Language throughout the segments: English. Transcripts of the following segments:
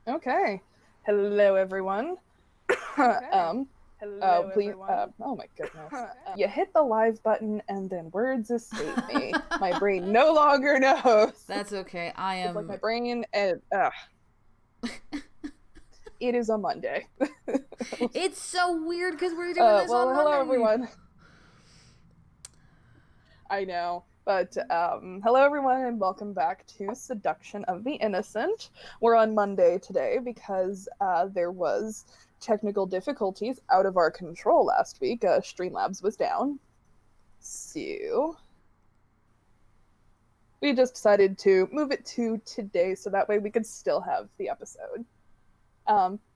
Okay. Hello, everyone. Please. Oh my goodness. You hit the live button and then words escape me. My brain no longer knows. That's okay. It's like my brain. It is a Monday. It's so weird because we're doing this Well, on hello, Monday. everyone. I know. But hello, everyone, and welcome back to Seduction of the Innocent. We're on Monday today because there was technical difficulties out of our control last week. Streamlabs was down. So we just decided to move it to today so that way we could still have the episode.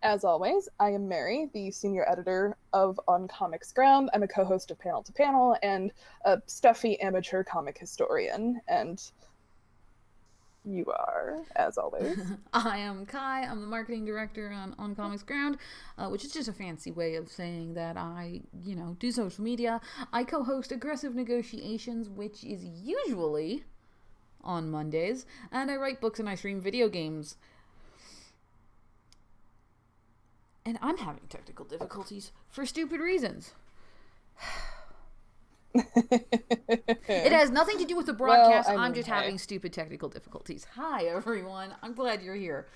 As always, I am Mary, the senior editor of On Comics Ground. I'm a co-host of Panel to Panel and a stuffy amateur comic historian. And you are, as always. I am Kai. I'm the marketing director on Comics Ground, which is just a fancy way of saying that I, do social media. I co-host Aggressive Negotiations, which is usually on Mondays, and I write books and I stream video games. And I'm having technical difficulties for stupid reasons. It has nothing to do with the broadcast. I'm just having stupid technical difficulties. Hi, everyone. I'm glad you're here.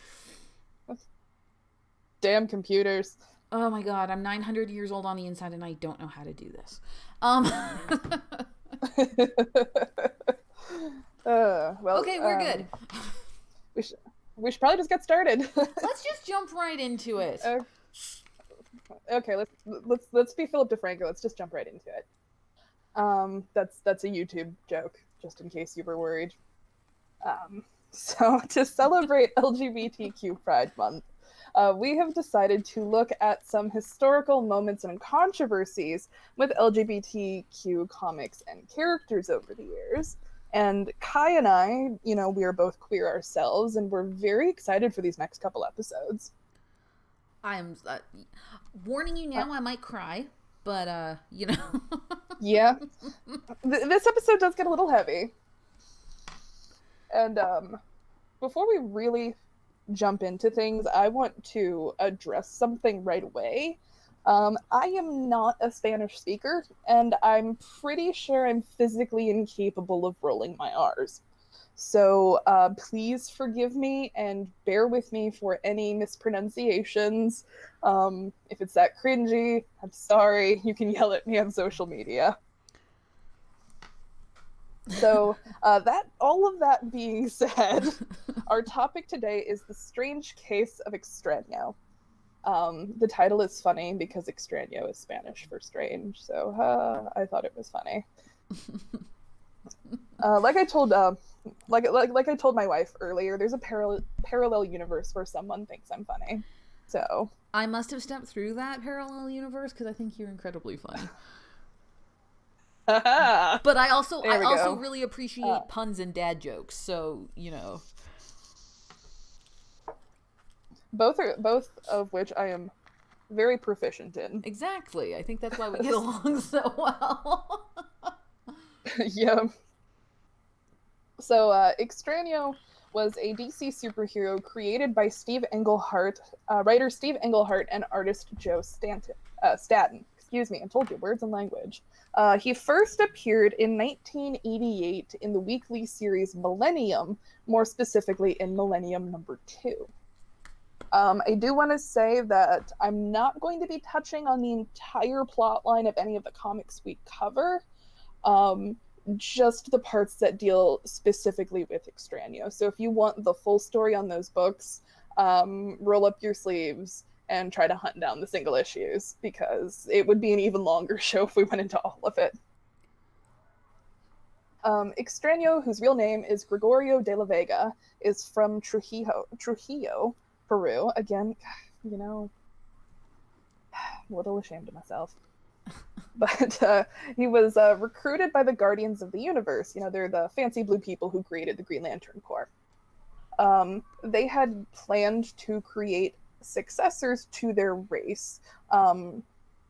Damn computers. Oh my god, I'm 900 years old on the inside and I don't know how to do this. Okay, we're good. We should probably just get started. Let's just jump right into it. Okay, let's be Philip DeFranco. Let's just jump right into it. That's a YouTube joke, just in case you were worried. So to celebrate LGBTQ Pride Month, we have decided to look at some historical moments and controversies with LGBTQ comics and characters over the years. And Kai and I, we are both queer ourselves, and we're very excited for these next couple episodes. I am warning you now, I might cry, but Yeah. This episode does get a little heavy. And before we really jump into things, I want to address something right away. I am not a Spanish speaker, and I'm pretty sure I'm physically incapable of rolling my R's. So please forgive me and bear with me for any mispronunciations. If it's that cringy, I'm sorry. You can yell at me on social media. So all of that being said, our topic today is the strange case of Extrano. The title is funny because Extrano is Spanish for strange, so I thought it was funny. Like I told my wife earlier, there's a parallel universe where someone thinks I'm funny. So I must have stepped through that parallel universe because I think you're incredibly funny. But I also really appreciate puns and dad jokes, so both of which I am very proficient in. Exactly. I think that's why we get along so well. Yeah. So Extrano was a DC superhero created by writer Steve Englehart and artist Joe Staton. Excuse me, I told you, words and language. He first appeared in 1988 in the weekly series Millennium, more specifically in Millennium number 2. I do want to say that I'm not going to be touching on the entire plot line of any of the comics we cover, just the parts that deal specifically with Extrano. So if you want the full story on those books, roll up your sleeves and try to hunt down the single issues, because it would be an even longer show if we went into all of it. Extrano, whose real name is Gregorio de la Vega, is from Trujillo, Peru. Again, a little ashamed of myself. But he was recruited by the Guardians of the Universe. They're the fancy blue people who created the Green Lantern Corps. They had planned to create successors to their race,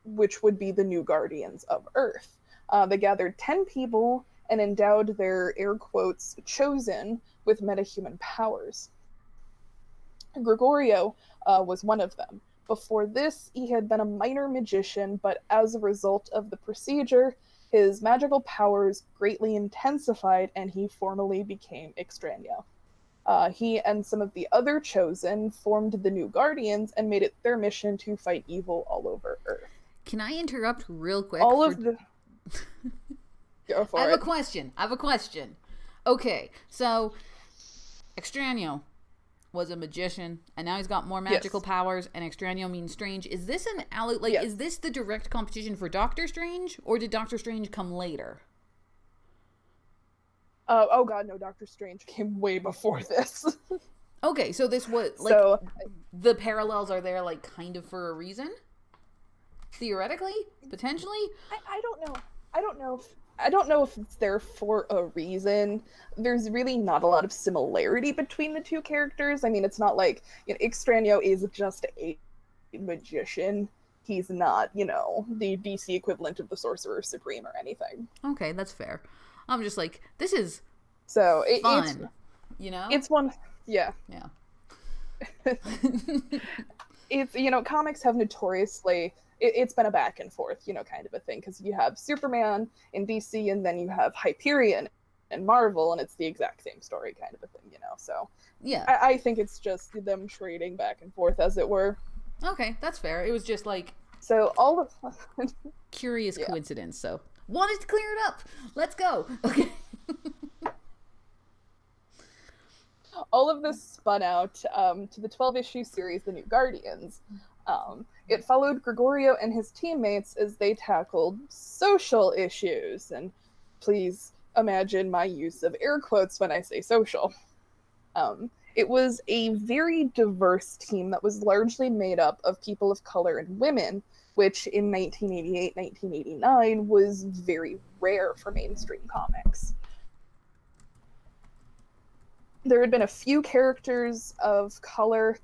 which would be the new Guardians of Earth. They gathered 10 people and endowed their, air quotes, chosen with metahuman powers. Gregorio was one of them. Before this, he had been a minor magician, but as a result of the procedure, his magical powers greatly intensified and he formally became Extrano. He and some of the other chosen formed the New Guardians and made it their mission to fight evil all over Earth. Can I interrupt real quick? All of the. Go for I have it. I have a question. Okay, so Extrano was a magician, and now he's got more magical powers, and Extrano means strange. Is this is this the direct competition for Doctor Strange, or did Doctor Strange come later? Oh god, no, Doctor Strange came way before this. Okay, so this was the parallels are there kind of for a reason? Theoretically? Potentially? I don't know. I don't know if it's there for a reason. There's really not a lot of similarity between the two characters. I mean, it's not like Extrano is just a magician. He's not, the DC equivalent of the Sorcerer Supreme or anything. Okay, that's fair. I'm just like, this is fun, It's one, yeah. Yeah. It's, comics have notoriously, it's been a back and forth, kind of a thing, because you have Superman in DC, and then you have Hyperion in Marvel, and it's the exact same story, kind of a thing, so. Yeah. I think it's just them trading back and forth, as it were. Okay, that's fair. It was just so all of curious coincidence, so wanted to clear it up. Let's go. Okay. All of this spun out to the 12-issue series, The New Guardians. It followed Gregorio and his teammates as they tackled social issues. And please imagine my use of air quotes when I say social. It was a very diverse team that was largely made up of people of color and women, which in 1988, 1989 was very rare for mainstream comics. There had been a few characters of color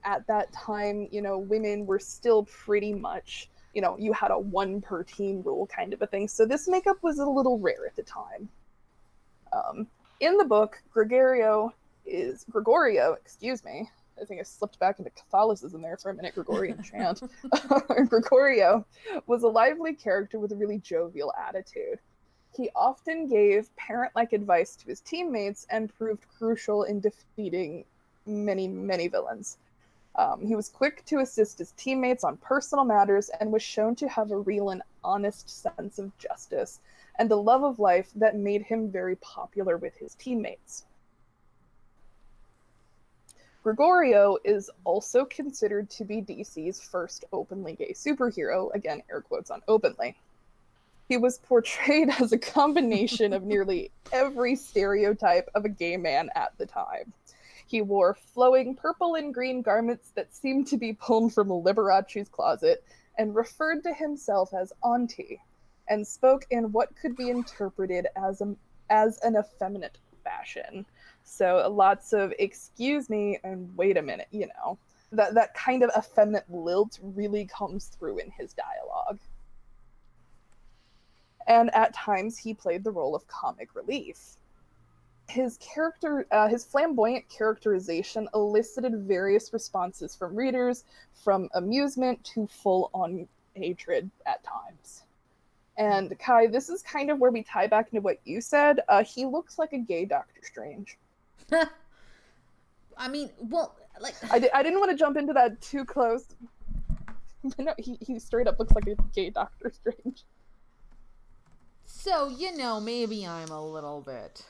at that time. Women were still pretty much, you had a one per team rule kind of a thing. So this makeup was a little rare at the time. In the book, Gregorio, excuse me. I think I slipped back into Catholicism there for a minute, Gregorian chant. Gregorio was a lively character with a really jovial attitude. He often gave parent-like advice to his teammates and proved crucial in defeating many, many villains. He was quick to assist his teammates on personal matters and was shown to have a real and honest sense of justice and a love of life that made him very popular with his teammates. Gregorio is also considered to be DC's first openly gay superhero, again, air quotes on openly. He was portrayed as a combination of nearly every stereotype of a gay man at the time. He wore flowing purple and green garments that seemed to be pulled from Liberace's closet and referred to himself as Auntie, and spoke in what could be interpreted as an effeminate fashion. So lots of excuse me and wait a minute, that kind of effeminate lilt really comes through in his dialogue. And at times he played the role of comic relief. His flamboyant characterization elicited various responses from readers, from amusement to full-on hatred at times. And Kai, this is kind of where we tie back into what you said. He looks like a gay Doctor Strange. I mean, well, I didn't want to jump into that too close. But no, he straight up looks like a gay Doctor Strange. So, maybe I'm a little bit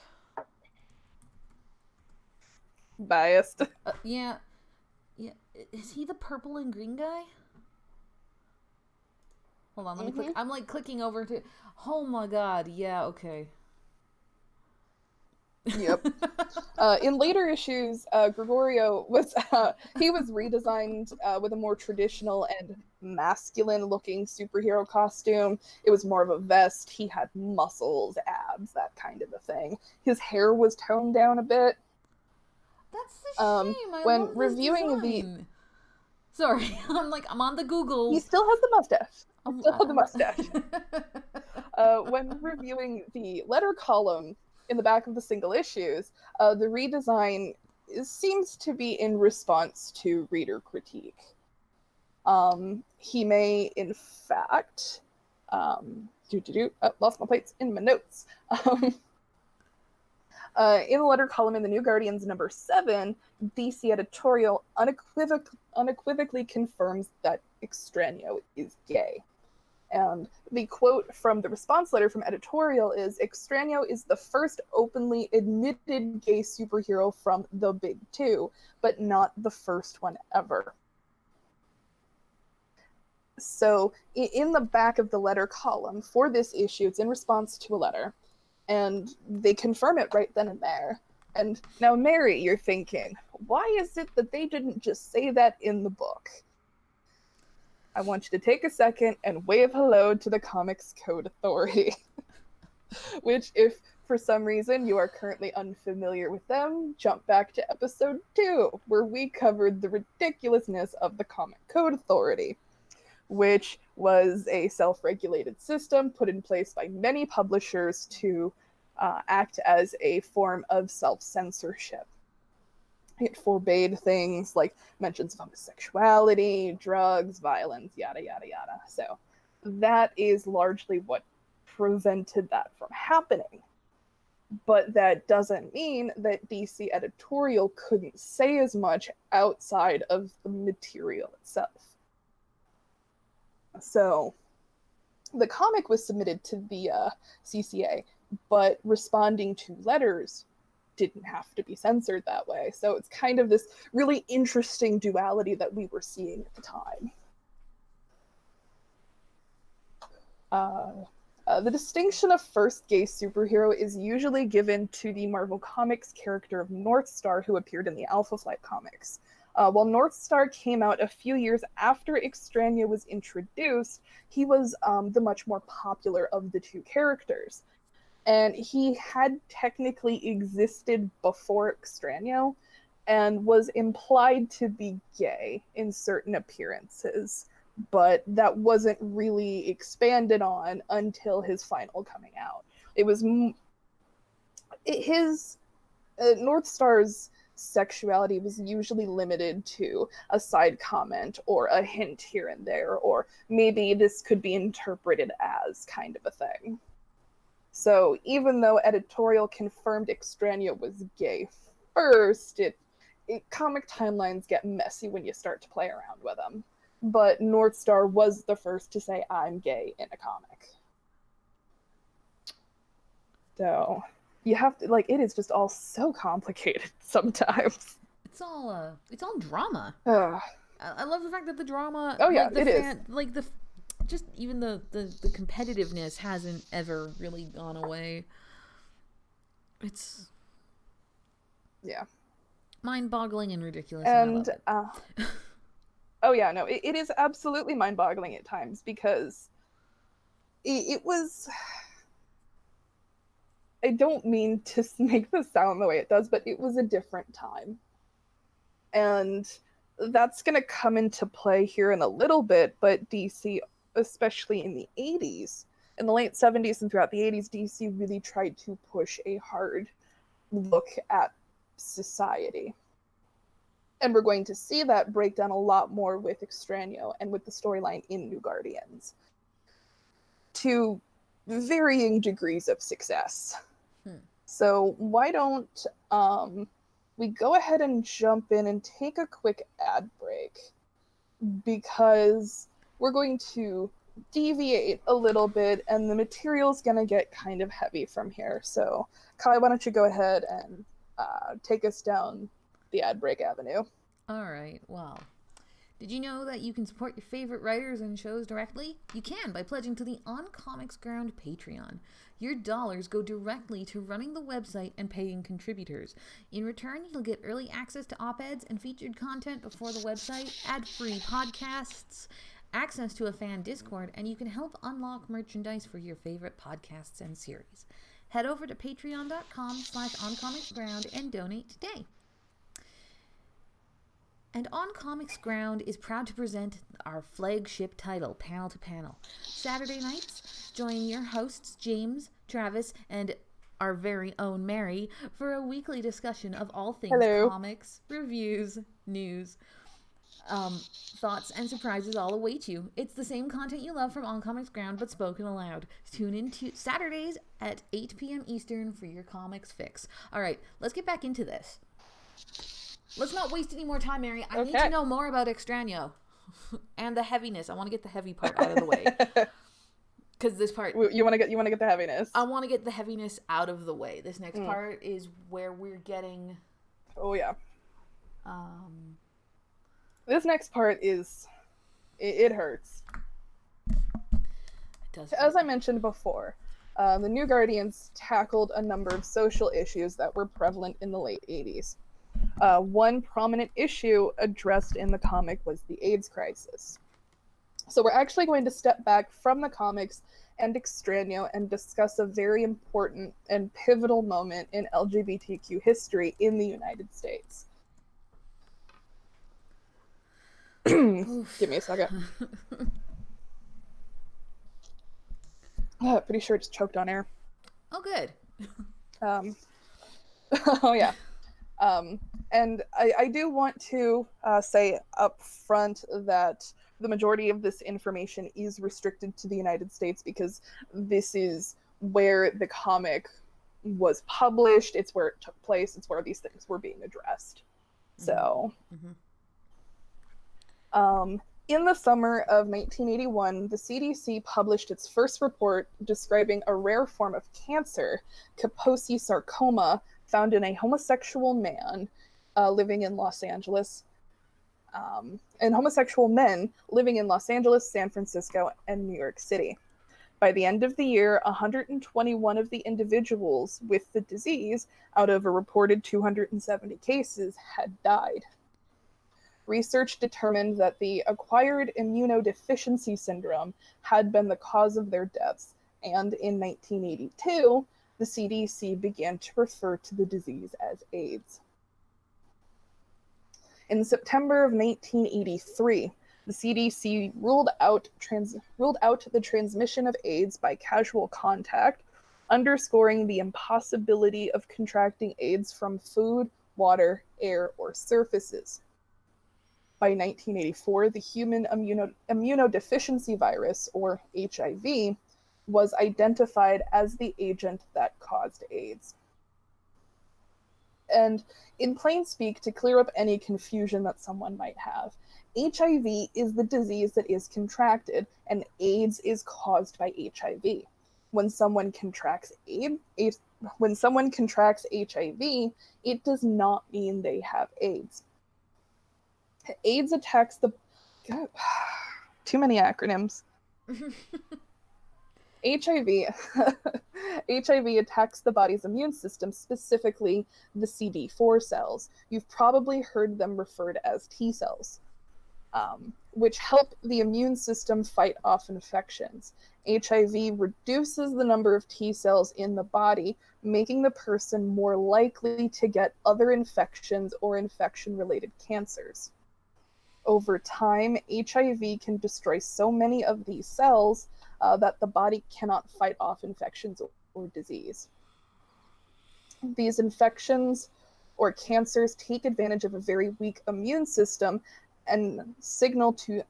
biased. Yeah. Is he the purple and green guy? Hold on, let me click. I'm clicking over to. Oh my god! Yeah. Okay. Yep. In later issues, Gregorio was redesigned with a more traditional and masculine-looking superhero costume. It was more of a vest. He had muscles, abs, that kind of a thing. His hair was toned down a bit. That's a shame. I love reviewing the. Sorry, I'm on the Google. He still has the mustache. When reviewing the letter column in the back of the single issues, the redesign seems to be in response to reader critique. He may, in fact, lost my plates in my notes. In the letter column in the New Guardians number 7, DC editorial unequivocally confirms that Extrano is gay. And the quote from the response letter from editorial is, Extrano is the first openly admitted gay superhero from the big two, but not the first one ever. So in the back of the letter column for this issue, it's in response to a letter, and they confirm it right then and there. And now, Mary, you're thinking, why is it that they didn't just say that in the book? I want you to take a second and wave hello to the Comics Code Authority, which, if for some reason you are currently unfamiliar with them, jump back to episode 2, where we covered the ridiculousness of the Comic Code Authority, which was a self-regulated system put in place by many publishers to act as a form of self-censorship. It forbade things like mentions of homosexuality, drugs, violence, yada, yada, yada. So that is largely what prevented that from happening. But that doesn't mean that DC editorial couldn't say as much outside of the material itself. So the comic was submitted to the CCA, but responding to letters didn't have to be censored that way. So it's kind of this really interesting duality that we were seeing at the time. The distinction of first gay superhero is usually given to the Marvel Comics character of Northstar, who appeared in the Alpha Flight comics. While Northstar came out a few years after Extrano was introduced, he was the much more popular of the two characters. And he had technically existed before Extrano and was implied to be gay in certain appearances, but that wasn't really expanded on until his final coming out. It was Northstar's sexuality was usually limited to a side comment or a hint here and there, or maybe this could be interpreted as kind of a thing. So even though editorial confirmed Extrano was gay first, comic timelines get messy when you start to play around with them. But Northstar was the first to say, I'm gay in a comic. So you have to, it is just all so complicated sometimes. It's all drama. I love the fact that the drama. Oh yeah, it is. Just even the competitiveness hasn't ever really gone away. It's mind-boggling and ridiculous. And oh yeah, no, it is absolutely mind-boggling at times, because it was. I don't mean to make this sound the way it does, but it was a different time, and that's going to come into play here in a little bit. But DC, especially in the 80s, in the late 70s and throughout the 80s, DC really tried to push a hard look at society. And we're going to see that break down a lot more with Extrano and with the storyline in New Guardians, to varying degrees of success. So why don't we go ahead and jump in and take a quick ad break, because we're going to deviate a little bit and the material's going to get kind of heavy from here. So Kai, why don't you go ahead and take us down the ad break avenue. All right, well, did you know that you can support your favorite writers and shows directly? You can by pledging to the On Comics Ground Patreon. Your dollars go directly to running the website and paying contributors. In return, you'll get early access to op-eds and featured content before the website, ad-free podcasts, access to a fan Discord, and you can help unlock merchandise for your favorite podcasts and series. Head over to patreon.com/oncomicsground and donate today. And On Comics Ground is proud to present our flagship title, Panel to Panel. Saturday nights, join your hosts, James, Travis, and our very own Mary, for a weekly discussion of all things Hello. comics, reviews, news, thoughts, and surprises all await you. It's the same content you love from On Comics Ground, but spoken aloud. Tune in to Saturdays at 8 p.m. Eastern for your comics fix. All right, let's get back into this. Let's not waste any more time, Mary. I need to know more about Extrano and the heaviness. I want to get the heavy part out of the way. Because this part, you want to get the heaviness. I want to get the heaviness out of the way. This next part is where we're getting. Oh yeah. This next part is, it hurts. It does. As I mentioned before, the New Guardians tackled a number of social issues that were prevalent in the late 80s. One prominent issue addressed in the comic was the AIDS crisis. So we're actually going to step back from the comics and Extrano and discuss a very important and pivotal moment in LGBTQ history in the United States. Give me a second. Pretty sure it's choked on air. Oh, good. Oh, yeah. And I do want to say up front that the majority of this information is restricted to the United States because this is where the comic was published. It's where it took place. It's where these things were being addressed. So, in the summer of 1981, the CDC published its first report describing a rare form of cancer, Kaposi sarcoma, found in a homosexual man living in Los Angeles, and homosexual men living in Los Angeles, San Francisco, and New York City. By the end of the year, 121 of the individuals with the disease, out of a reported 270 cases, had died. Research determined that the acquired immunodeficiency syndrome had been the cause of their deaths, and in 1982, the CDC began to refer to the disease as AIDS. In September of 1983, the CDC ruled out the transmission of AIDS by casual contact, underscoring the impossibility of contracting AIDS from food, water, air, or surfaces. By 1984, the human immunodeficiency virus, or HIV, was identified as the agent that caused AIDS. And in plain speak, to clear up any confusion that someone might have, HIV is the disease that is contracted, and AIDS is caused by HIV. When someone contracts HIV, it does not mean they have AIDS. AIDS attacks the... God, too many acronyms. HIV attacks the body's immune system, specifically the CD4 cells. You've probably heard them referred as T cells, which help the immune system fight off infections. HIV reduces the number of T cells in the body, making the person more likely to get other infections or infection-related cancers. Over time, HIV can destroy so many of these cells that the body cannot fight off infections or disease. These infections or cancers take advantage of a very weak immune system and signal to...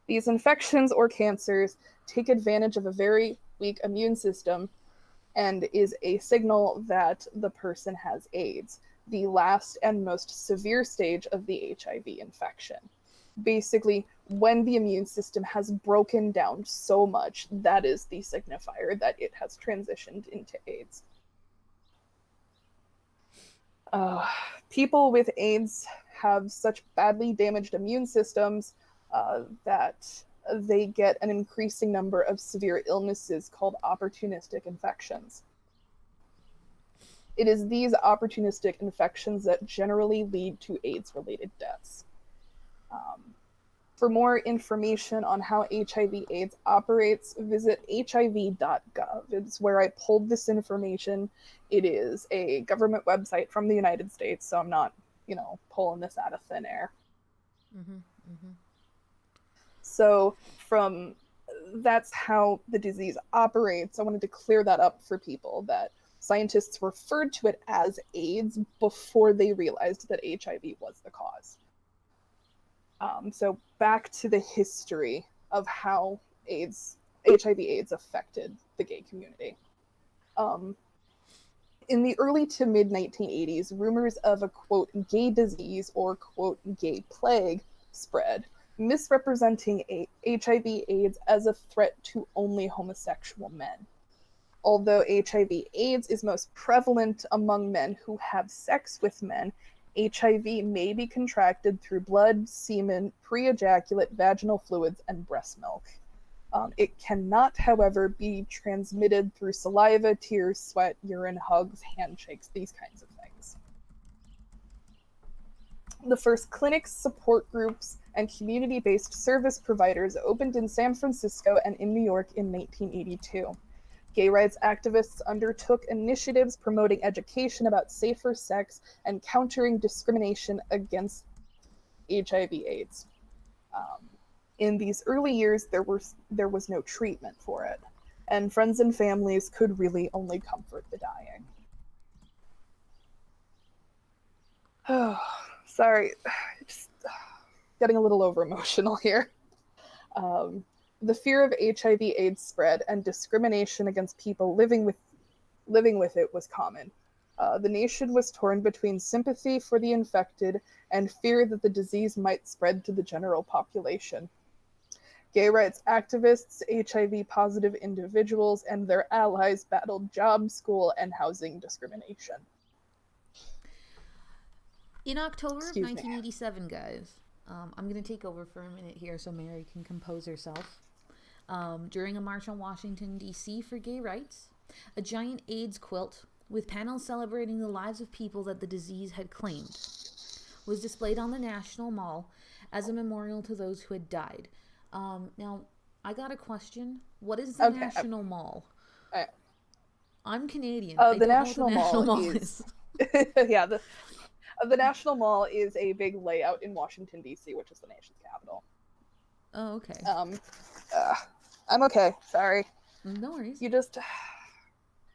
These infections or cancers take advantage of a very weak immune system and is a signal that the person has AIDS, the last and most severe stage of the HIV infection. Basically, when the immune system has broken down so much, that is the signifier that it has transitioned into AIDS. People with AIDS have such badly damaged immune systems that they get an increasing number of severe illnesses called opportunistic infections. It is these opportunistic infections that generally lead to AIDS-related deaths. For more information on how HIV/AIDS operates, visit hiv.gov. It's where I pulled this information. It is a government website from the United States, so I'm not, pulling this out of thin air. So from that's how the disease operates. I wanted to clear that up for people, that scientists referred to it as AIDS before they realized that HIV was the cause. So back to the history of how HIV/AIDS affected the gay community. In the early to mid 1980s, rumors of a quote gay disease or quote gay plague spread, misrepresenting HIV/AIDS as a threat to only homosexual men. Although HIV/AIDS is most prevalent among men who have sex with men, HIV may be contracted through blood, semen, pre-ejaculate vaginal fluids, and breast milk. It cannot, however, be transmitted through saliva, tears, sweat, urine, hugs, handshakes, these kinds of things. The first clinics, support groups, and community-based service providers opened in San Francisco and in New York in 1982. Gay rights activists undertook initiatives promoting education about safer sex and countering discrimination against HIV/AIDS. In these early years, there was no treatment for it, and friends and families could really only comfort the dying. Oh, sorry, just getting a little over emotional here. The fear of HIV/AIDS spread and discrimination against people living with it was common. The nation was torn between sympathy for the infected and fear that the disease might spread to the general population. Gay rights activists, HIV-positive individuals, and their allies battled job, school, and housing discrimination. In October of 1987, guys, I'm going to take over for a minute here so Mary can compose herself. During a march on Washington, D.C. for gay rights, a giant AIDS quilt with panels celebrating the lives of people that the disease had claimed was displayed on the National Mall as a memorial to those who had died. Now, I got a question. What is the National Mall? I'm Canadian. The National Mall is... yeah, the National Mall is a big layout in Washington, D.C., which is the nation's capital. Oh, okay. I'm okay. Sorry. No worries. You just...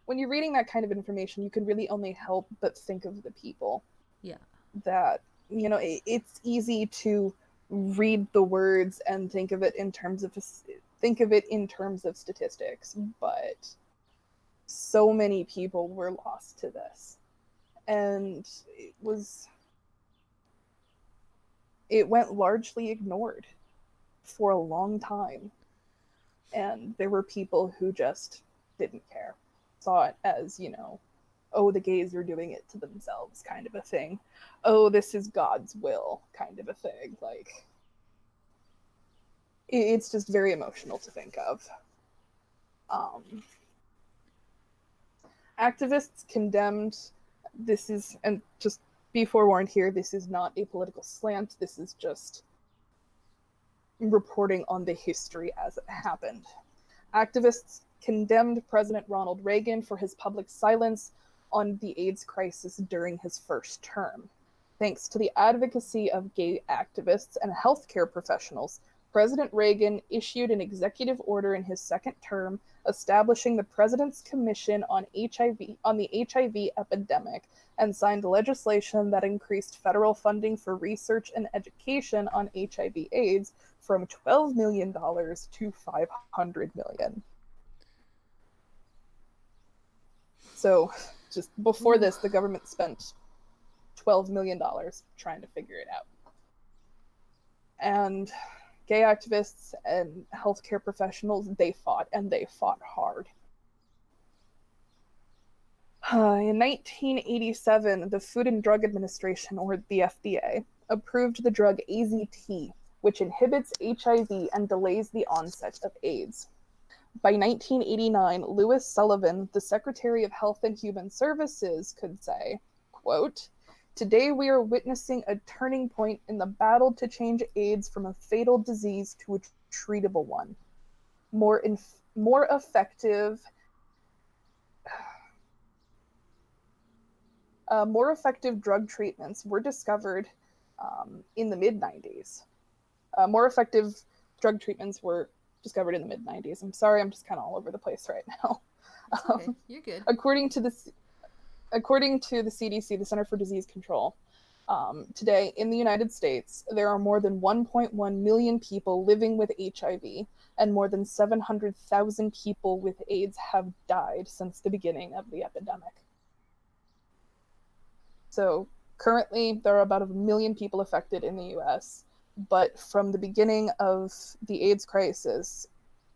When you're reading that kind of information, you can really only help but think of the people. Yeah. That, it's easy to read the words and think of it in terms of statistics, but so many people were lost to this, and it went largely ignored for a long time, and there were people who just didn't care, saw it as, oh, the gays are doing it to themselves kind of a thing. Oh, this is God's will kind of a thing. Like, it's just very emotional to think of. Activists condemned, and just be forewarned here, this is not a political slant, this is just reporting on the history as it happened. Activists condemned President Ronald Reagan for his public silence on the AIDS crisis during his first term. Thanks to the advocacy of gay activists and healthcare professionals, President Reagan issued an executive order in his second term establishing the President's Commission on the HIV epidemic and signed legislation that increased federal funding for research and education on HIV/AIDS from $12 million to $500 million. So, just before this, the government spent $12 million trying to figure it out. And gay activists and healthcare professionals, they fought, and they fought hard. In 1987, the Food and Drug Administration, or the FDA, approved the drug AZT, which inhibits HIV and delays the onset of AIDS. By 1989, Louis Sullivan, the Secretary of Health and Human Services, could say, quote, "Today we are witnessing a turning point in the battle to change AIDS from a fatal disease to a treatable one. More effective drug treatments were discovered in the mid-90s. More effective drug treatments were discovered in the mid-90s. I'm sorry, I'm just kind of all over the place right now. It's okay. You're good. According to the CDC, the Center for Disease Control, today in the United States, there are more than 1.1 million people living with HIV, and more than 700,000 people with AIDS have died since the beginning of the epidemic. So currently, there are about 1 million people affected in the US, but from the beginning of the AIDS crisis,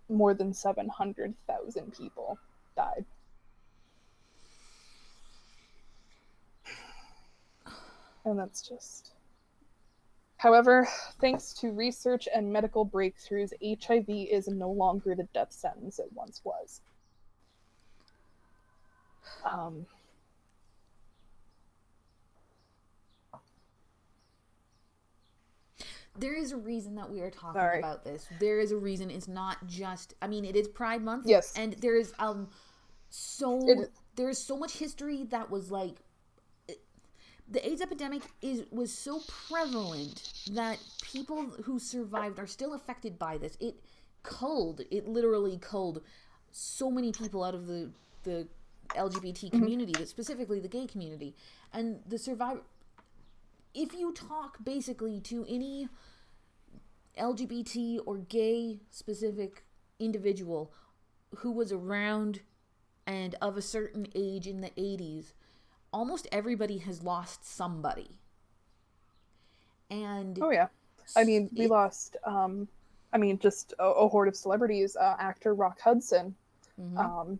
more than 700,000 people died. And that's just... However, thanks to research and medical breakthroughs, HIV is no longer the death sentence it once was. There is a reason that we are talking about this. There is a reason. It's not just... I mean, it is Pride Month. Yes. And there is there's so much history that was like... The AIDS epidemic was so prevalent that people who survived are still affected by this. It literally culled so many people out of the LGBT community, specifically the gay community. And the survivor... If you talk basically to any LGBT or gay specific individual who was around and of a certain age in the 80s, almost everybody has lost somebody. And oh yeah, I mean, we lost just a horde of celebrities. Actor Rock Hudson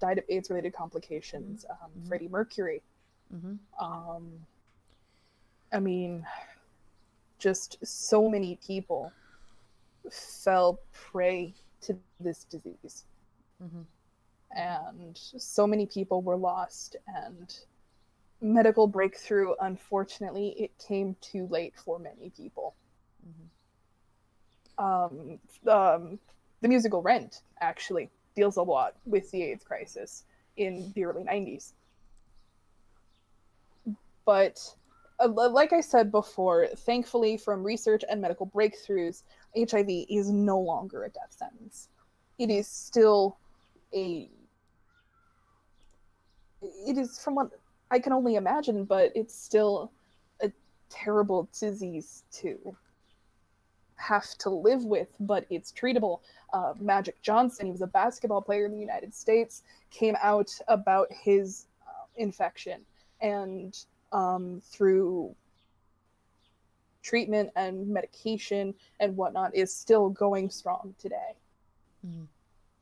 died of AIDS related complications. Freddie Mercury. I mean, just so many people fell prey to this disease. And so many people were lost, and medical breakthrough, unfortunately, it came too late for many people. The musical Rent actually deals a lot with the AIDS crisis in the early 90s. But like I said before, thankfully, from research and medical breakthroughs, HIV is no longer a death sentence. It is still it is, from what I can only imagine, but it's still a terrible disease to have to live with, but it's treatable. Magic Johnson, he was a basketball player in the United States, came out about his infection, and through treatment and medication and whatnot, is still going strong today.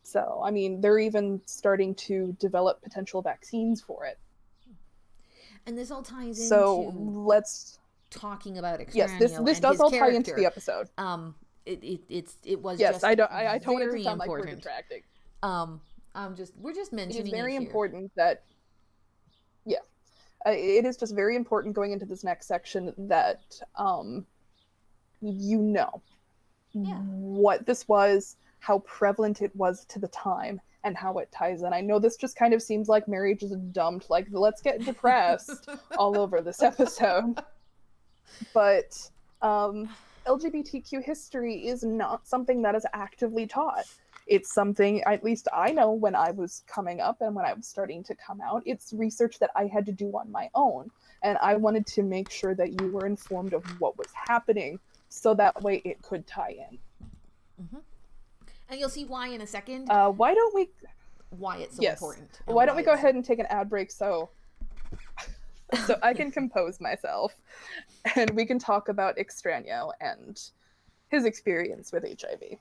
So, I mean, they're even starting to develop potential vaccines for it. And this all ties into... So, let's... talking about Extrano. Yes, this does all tie into the episode. It was yes, just I don't want it to sound important. like we're detracting. We're just mentioning it is very here. important that... Yeah. It is just very important going into this next section that what this was, how prevalent it was to the time, and how it ties in. I know this just kind of seems like Mary just dumped, like, let's get depressed all over this episode. But LGBTQ history is not something that is actively taught. It's something, at least I know when I was coming up and when I was starting to come out, it's research that I had to do on my own. And I wanted to make sure that you were informed of what was happening, so that way it could tie in. And you'll see why in a second. Why don't we... Why it's so important. Why don't we go ahead and take an ad break so I can compose myself, and we can talk about Extrano and his experience with HIV.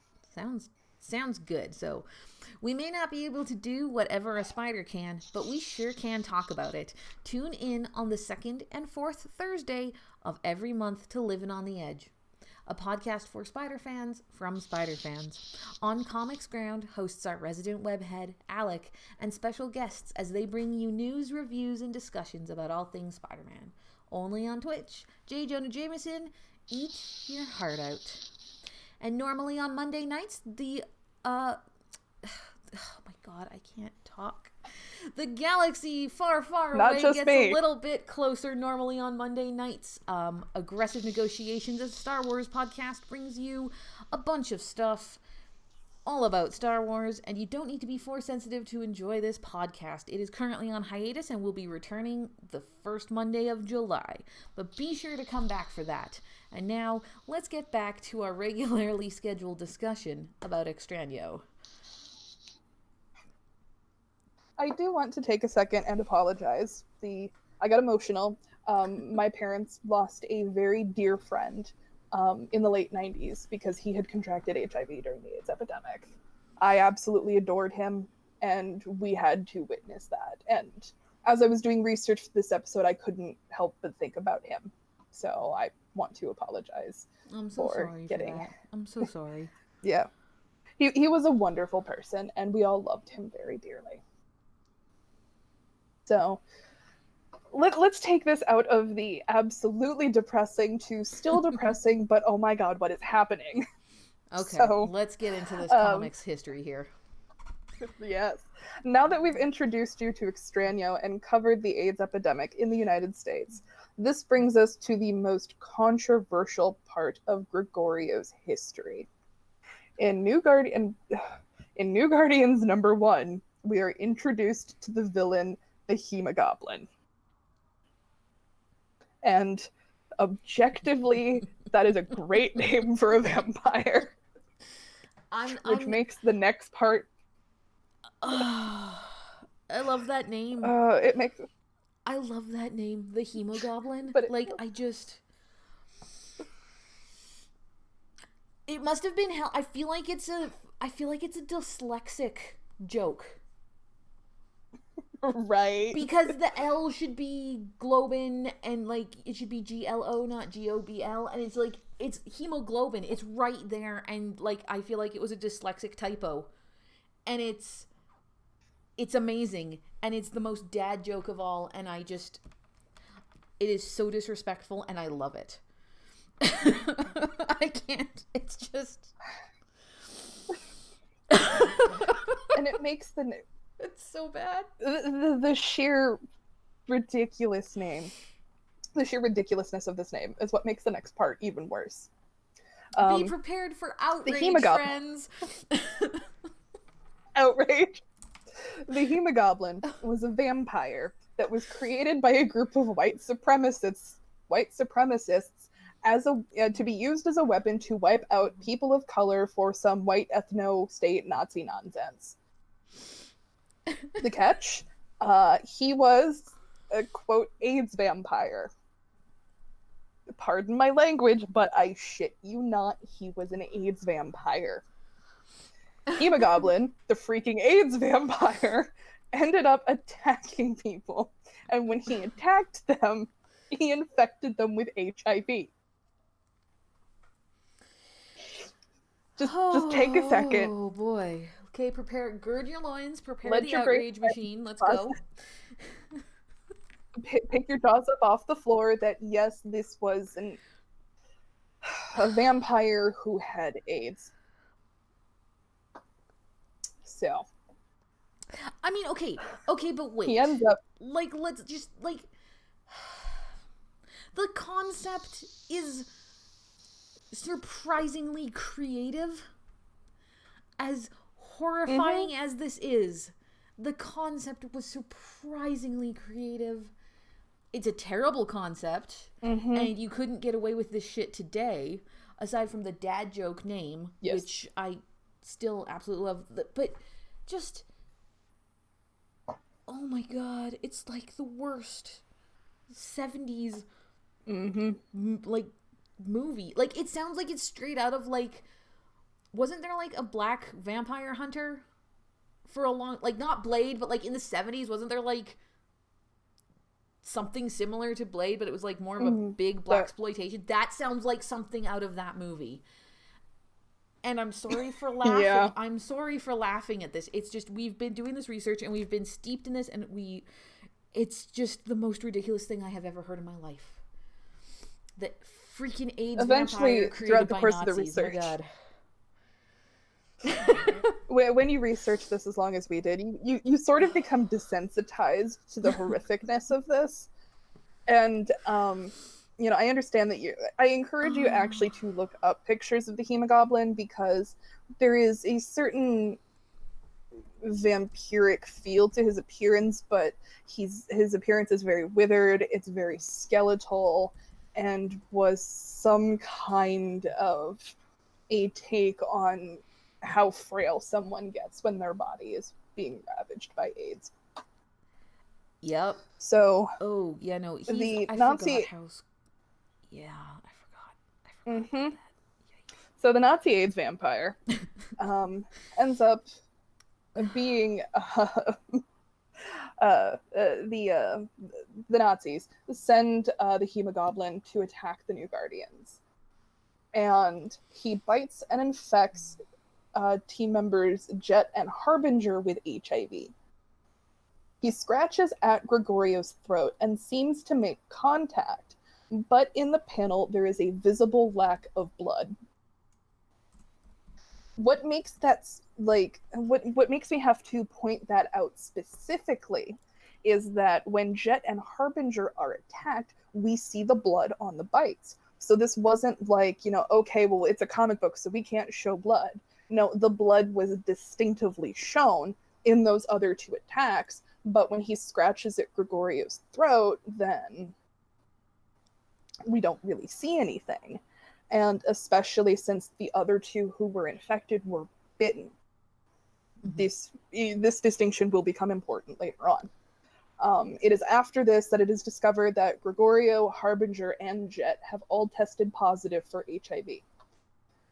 Sounds good. So we may not be able to do whatever a spider can, but we sure can talk about it. Tune in on the 2nd and 4th Thursday of every month to Living on the Edge, a podcast for spider fans from spider fans. On Comics Ground hosts our resident webhead, Alec, and special guests as they bring you news, reviews, and discussions about all things Spider-Man. Only on Twitch. J. Jonah Jameson, eat your heart out. And normally on Monday nights, oh my god, I can't talk. The galaxy far, far away gets a little bit closer normally on Monday nights. Aggressive Negotiations, a Star Wars podcast, brings you a bunch of stuff. all about Star Wars, and you don't need to be Force sensitive to enjoy this podcast. It is currently on hiatus and will be returning the first Monday of July, but be sure to come back for that. And now, let's get back to our regularly scheduled discussion about Extrano. I do want to take a second and apologize. I got emotional. My parents lost a very dear friend in the late 90s because he had contracted HIV during the AIDS epidemic. I absolutely adored him, and we had to witness that. And as I was doing research for this episode, I couldn't help but think about him. So I want to apologize. I'm so sorry for that. I'm so sorry. Yeah. He was a wonderful person, and we all loved him very dearly. So let's take this out of the absolutely depressing to still depressing, but oh my god, what is happening? Okay, so, let's get into this comics history here. Yes. Now that we've introduced you to Extrano and covered the AIDS epidemic in the United States, this brings us to the most controversial part of Gregorio's history. In New Guardians #1, we are introduced to the villain, the Hemogoblin. And objectively, that is a great name for a vampire. Which makes the next part... I love that name. I love that name, the Hemogoblin. But it must have been hell. I feel like it's a dyslexic joke. Right. Because the L should be Globin, and it should be GLO, not GOBL, and it's hemoglobin. It's right there, and I feel like it was a dyslexic typo. And it's amazing, and it's the most dad joke of all, and it is so disrespectful, and I love it. I can't. It's just... And it makes it's so bad. The sheer ridiculousness of this name is what makes the next part even worse. Be prepared for outrage, friends. Outrage. The Hemogoblin was a vampire that was created by a group of white supremacists to be used as a weapon to wipe out people of color for some white ethno-state Nazi nonsense. The catch, he was a, quote, AIDS vampire. Pardon my language, but I shit you not, he was an AIDS vampire. Hemogoblin, the freaking AIDS vampire, ended up attacking people. And when he attacked them, he infected them with HIV. Just take a second. Oh boy. Okay, gird your loins, prepare the outrage machine. Let's go. Pick your jaws up off the floor that, yes, this was a vampire who had AIDS. So. I mean, okay, but wait. He ends up... let's just, the concept is surprisingly creative. As horrifying as this is, the concept was surprisingly creative. It's a terrible concept, and you couldn't get away with this shit today, aside from the dad joke name, which I still absolutely love. But just, oh my god, it's like the worst 70s movie. It sounds like it's straight out of wasn't there a black vampire hunter for a long, not Blade, but in the 70s, wasn't there something similar to Blade, but it was more of a big blaxploitation? That sounds like something out of that movie. And I'm sorry for laughing. Yeah. I'm sorry for laughing at this. It's just, we've been doing this research and we've been steeped in this, and it's just the most ridiculous thing I have ever heard in my life. That freaking AIDS vampire created throughout the course by Nazis. Of the research. My god. When you research this as long as we did, you sort of become desensitized to the horrificness of this. And I understand that I encourage you actually to look up pictures of the Hemogoblin, because there is a certain vampiric feel to his appearance, but his appearance is very withered, it's very skeletal, and was some kind of a take on how frail someone gets when their body is being ravaged by AIDS. Yep. So Oh, yeah, no, the I forgot Nazi how. Yeah, I forgot. I forgot mm-hmm. about that. So the Nazi AIDS vampire ends up being the Nazis send the Hemogoblin to attack the New Guardians, and he bites and infects team members Jet and Harbinger with HIV. He scratches at Gregorio's throat and seems to make contact, but in the panel there is a visible lack of blood. What makes that what makes me have to point that out specifically is that when Jet and Harbinger are attacked, we see the blood on the bites. So this wasn't like, okay, well, it's a comic book, so we can't show blood. No, the blood was distinctively shown in those other two attacks, but when he scratches at Gregorio's throat, then we don't really see anything. And especially since the other two who were infected were bitten. Mm-hmm. This distinction will become important later on. It is after this that it is discovered that Gregorio, Harbinger, and Jet have all tested positive for HIV.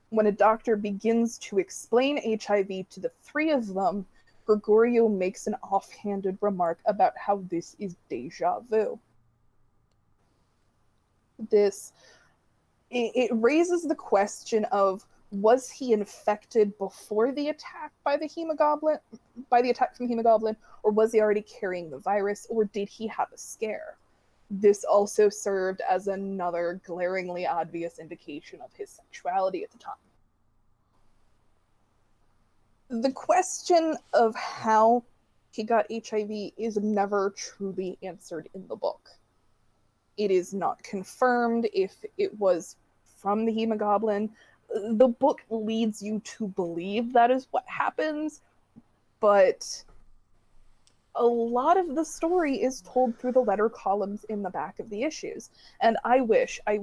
When a doctor begins to explain HIV to the three of them, Gregorio makes an offhanded remark about how this is deja vu. It raises the question of, was he infected before the attack by the attack from the Hemogoblin, or was he already carrying the virus, or did he have a scare? This also served as another glaringly obvious indication of his sexuality at the time. The question of how he got HIV is never truly answered in the book. It is not confirmed if it was from the Hemogoblin. The book leads you to believe that is what happens, but a lot of the story is told through the letter columns in the back of the issues. And I wish I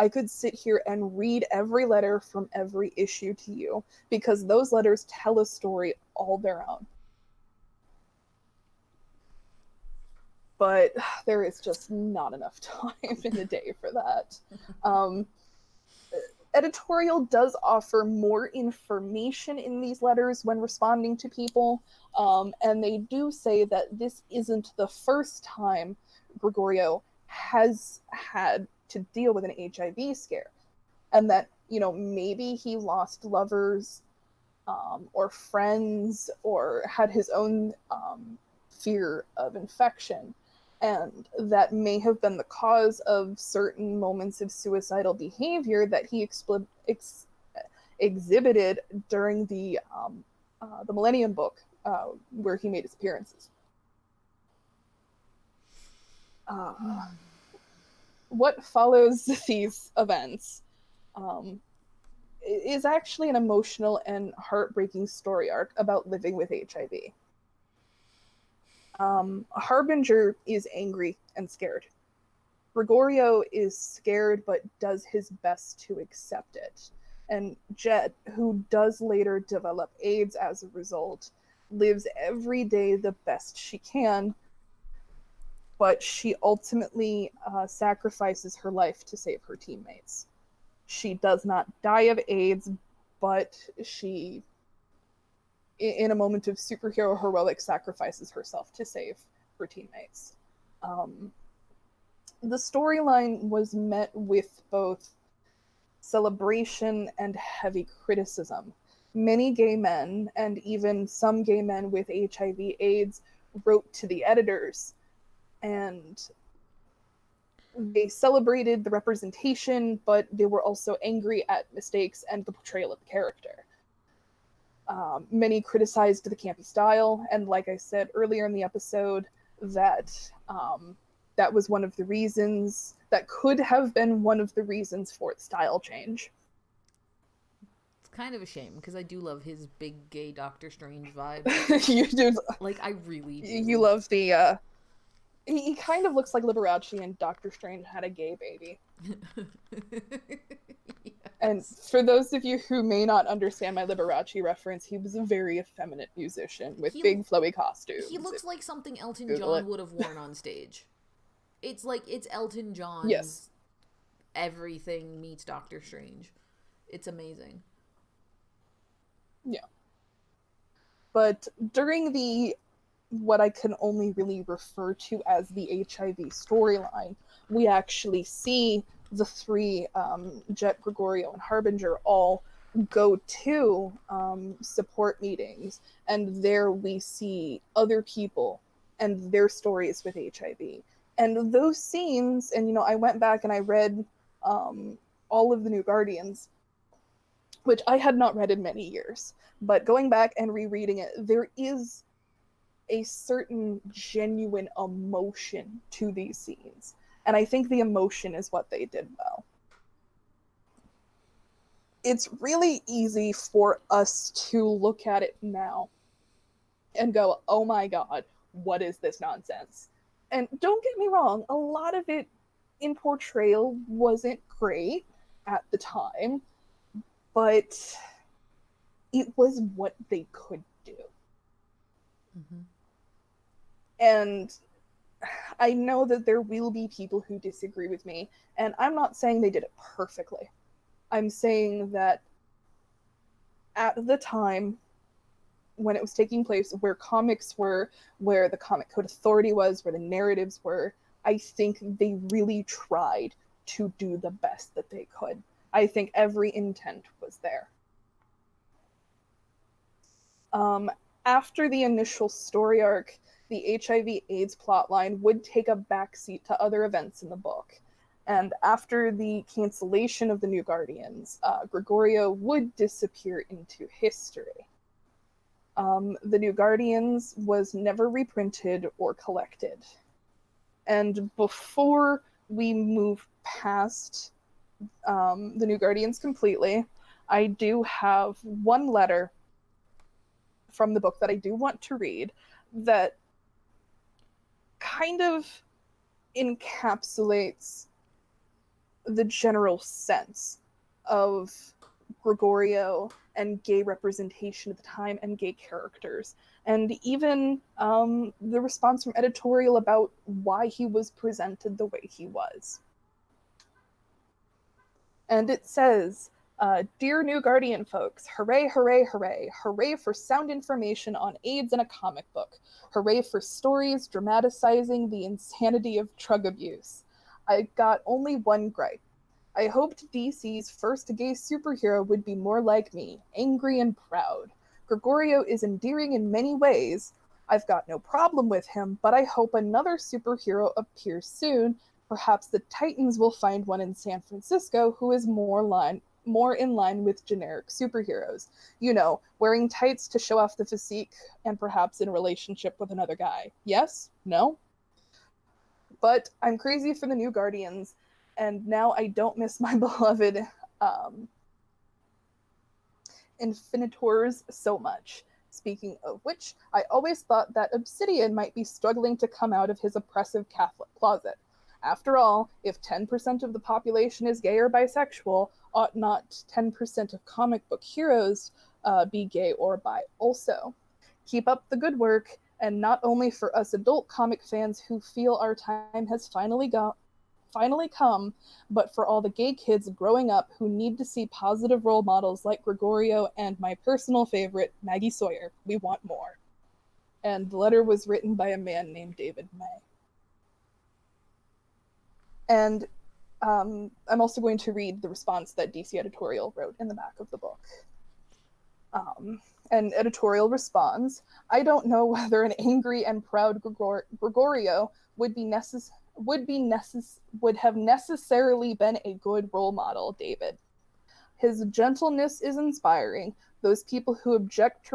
could sit here and read every letter from every issue to you, because those letters tell a story all their own. But there is just not enough time in the day for that. Editorial does offer more information in these letters when responding to people, and they do say that this isn't the first time Gregorio has had to deal with an HIV scare, and that, maybe he lost lovers or friends, or had his own fear of infection, and that may have been the cause of certain moments of suicidal behavior that he exhibited during the Millennium book, where he made his appearances. What follows these events is actually an emotional and heartbreaking story arc about living with HIV. Harbinger is angry and scared. Gregorio is scared but does his best to accept it. And Jet, who does later develop AIDS as a result, lives every day the best she can, but she ultimately sacrifices her life to save her teammates. She does not die of AIDS, but she, in a moment of superhero heroic, sacrifices herself to save her teammates. The storyline was met with both celebration and heavy criticism. Many gay men, and even some gay men with HIV/AIDS, wrote to the editors, and they celebrated the representation, but they were also angry at mistakes and the portrayal of the character. Many criticized the campy style, and like I said earlier in the episode, that that was one of the reasons, that could have been one of the reasons for its style change. It's kind of a shame, because I do love his big gay Doctor Strange vibe. You do. Like, I really do. You love the, he kind of looks like Liberace and Doctor Strange had a gay baby. Yes. And for those of you who may not understand my Liberace reference, he was a very effeminate musician with big flowy costumes. He looks like something Elton John would have worn on stage. It's like, it's Elton John's yes. everything meets Doctor Strange. It's amazing. Yeah. But during the, what I can only really refer to as the HIV storyline, we actually see the three, Jet, Gregorio, and Harbinger, all go to support meetings, and there we see other people and their stories with HIV. And those scenes, and I went back and I read all of the New Guardians, which I had not read in many years, but going back and rereading it, there is a certain genuine emotion to these scenes. And I think the emotion is what they did well. It's really easy for us to look at it now and go, oh my god, what is this nonsense? And don't get me wrong, a lot of it in portrayal wasn't great at the time, but it was what they could do. Mm-hmm. And I know that there will be people who disagree with me, and I'm not saying they did it perfectly. I'm saying that at the time when it was taking place, where comics were, where the Comic Code Authority was, where the narratives were, I think they really tried to do the best that they could. I think every intent was there. After the initial story arc, the HIV/AIDS plotline would take a backseat to other events in the book. And after the cancellation of the New Guardians, Gregorio would disappear into history. The New Guardians was never reprinted or collected. And before we move past the New Guardians completely, I do have one letter from the book that I do want to read that kind of encapsulates the general sense of Gregorio and gay representation at the time and gay characters, and even the response from editorial about why he was presented the way he was. And it says, Dear New Guardian folks, hooray, hooray, hooray. Hooray for sound information on AIDS in a comic book. Hooray for stories dramatizing the insanity of drug abuse. I got only one gripe. I hoped DC's first gay superhero would be more like me, angry and proud. Gregorio is endearing in many ways. I've got no problem with him, but I hope another superhero appears soon. Perhaps the Titans will find one in San Francisco who is more in line with generic superheroes. Wearing tights to show off the physique and perhaps in a relationship with another guy. Yes? No? But I'm crazy for the New Guardians, and now I don't miss my beloved Infinitors so much. Speaking of which, I always thought that Obsidian might be struggling to come out of his oppressive Catholic closet. After all, if 10% of the population is gay or bisexual, ought not 10% of comic book heroes be gay or bi also? Keep up the good work, and not only for us adult comic fans who feel our time has finally come, but for all the gay kids growing up who need to see positive role models like Gregorio and my personal favorite, Maggie Sawyer. We want more. And the letter was written by a man named David May. And I'm also going to read the response that DC Editorial wrote in the back of the book. And editorial responds, I don't know whether an angry and proud Gregorio would have necessarily been a good role model, David. His gentleness is inspiring. Those people who object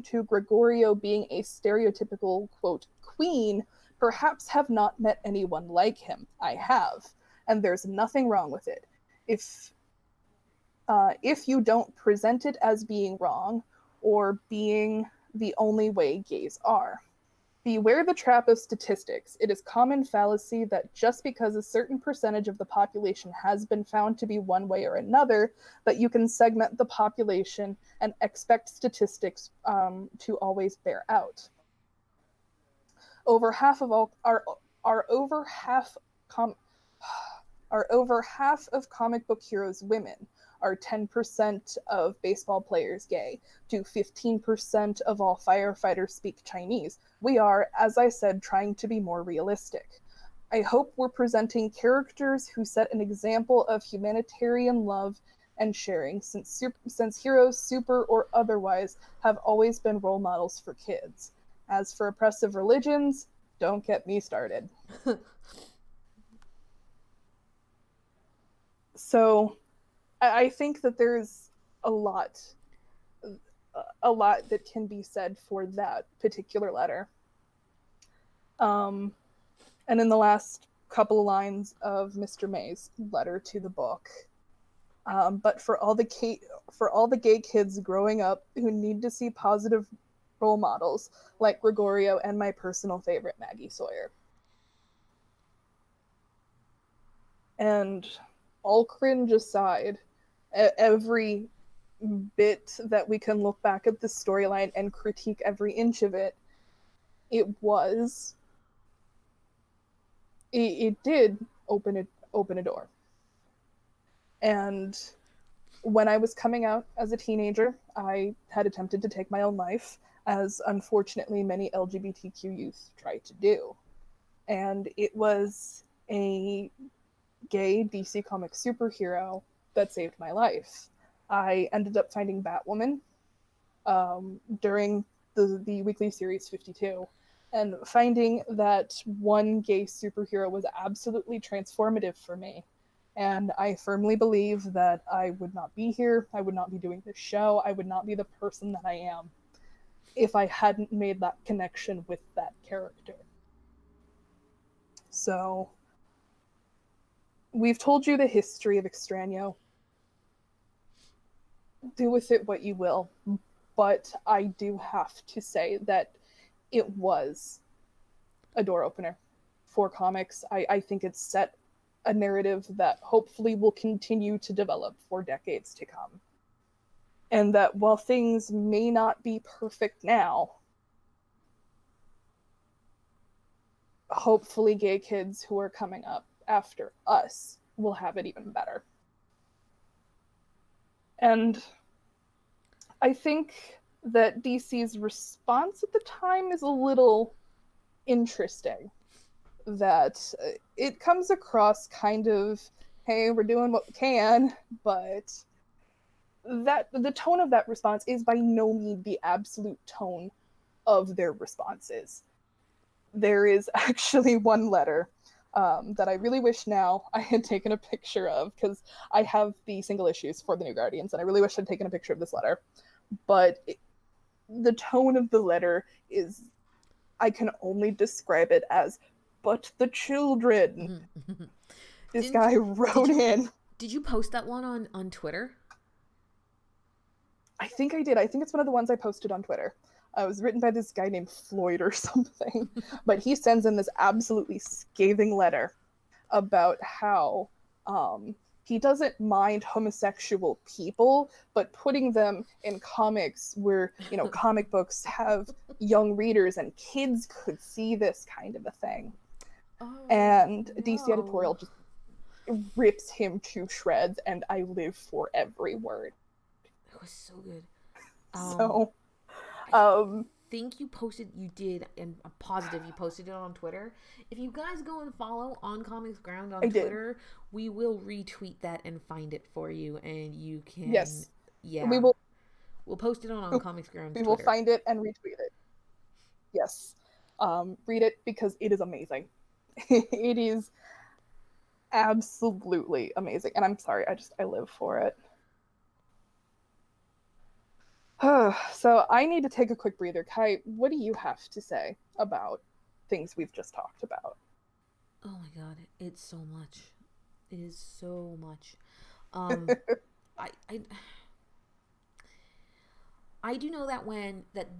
to Gregorio being a stereotypical, quote, queen perhaps have not met anyone like him. I have, and there's nothing wrong with it. If you don't present it as being wrong or being the only way gays are. Beware the trap of statistics. It is common fallacy that just because a certain percentage of the population has been found to be one way or another, that you can segment the population and expect statistics to always bear out. Over half of all are over half com- are over half of comic book heroes women. Are 10% of baseball players gay? Do 15% of all firefighters speak Chinese? We are, as I said, trying to be more realistic. I hope we're presenting characters who set an example of humanitarian love and sharing, since heroes, super or otherwise, have always been role models for kids. As for oppressive religions, don't get me started. So I think that there's a lot that can be said for that particular letter. And in the last couple of lines of Mr. May's letter to the book, but for all the gay kids growing up who need to see positive role models like Gregorio and my personal favorite, Maggie Sawyer. And all cringe aside, every bit that we can look back at the storyline and critique every inch of it, it did open a door. And when I was coming out as a teenager, I had attempted to take my own life, as unfortunately many LGBTQ youth try to do. And it was a gay DC comic superhero that saved my life. I ended up finding Batwoman during the weekly series 52, and finding that one gay superhero was absolutely transformative for me. And I firmly believe that I would not be here, I would not be doing this show, I would not be the person that I am if I hadn't made that connection with that character. So, we've told you the history of Extrano. Do with it what you will. But I do have to say that it was a door opener for comics. I think it's set a narrative that hopefully will continue to develop for decades to come. And that while things may not be perfect now, hopefully gay kids who are coming up after us will have it even better. And I think that DC's response at the time is a little interesting. That it comes across kind of, hey, we're doing what we can, but that the tone of that response is by no means the absolute tone of their responses. There is actually one letter that I really wish now I had taken a picture of, because I have the single issues for the New Guardians, and I really wish I'd taken a picture of this letter. But the tone of the letter is, I can only describe it as, but the children. This guy wrote in. Did you post that one on Twitter? I think I did. I think it's one of the ones I posted on Twitter. It was written by this guy named Floyd or something. But he sends in this absolutely scathing letter about how he doesn't mind homosexual people, but putting them in comics where, comic books have young readers and kids could see this kind of a thing. And no. DC editorial just rips him to shreds, and I live for every word. It was so good. I think you did, and I'm positive you posted it on Twitter. If you guys go and follow On Comics Ground on Twitter, we will retweet that and find it for you, and you can... Yes. Yeah. We'll post it on Comics Ground. We will find it and retweet it. Yes. Read it, because it is amazing. It is absolutely amazing. And I'm sorry, I live for it. So I need to take a quick breather. Kai, what do you have to say about things we've just talked about. Oh my god, it's so much. It is so much. I I do know that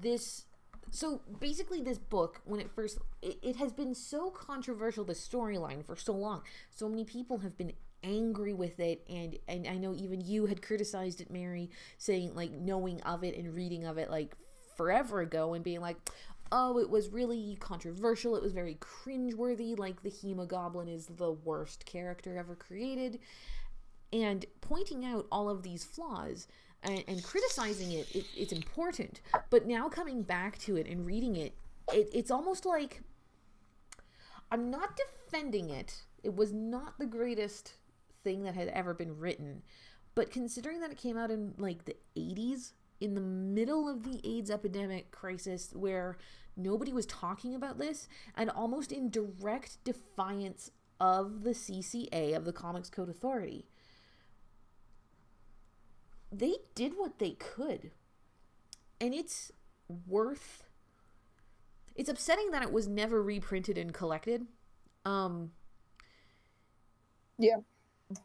this, so basically this book, when it first, it has been so controversial, the storyline, for so long. So many people have been angry with it, and I know even you had criticized it, Mary, saying, like, knowing of it and reading of it, like, forever ago, and being like, oh, it was really controversial, it was very cringeworthy, like, the Hemogoblin is the worst character ever created, and pointing out all of these flaws and criticizing it's important. But now coming back to it and reading it, it's almost like, I'm not defending it. It was not the greatest thing that had ever been written. But considering that it came out in, like, the 80s, in the middle of the AIDS epidemic crisis, where nobody was talking about this, and almost in direct defiance of the CCA, of the Comics Code Authority, they did what they could. And it's upsetting that it was never reprinted and collected. Yeah.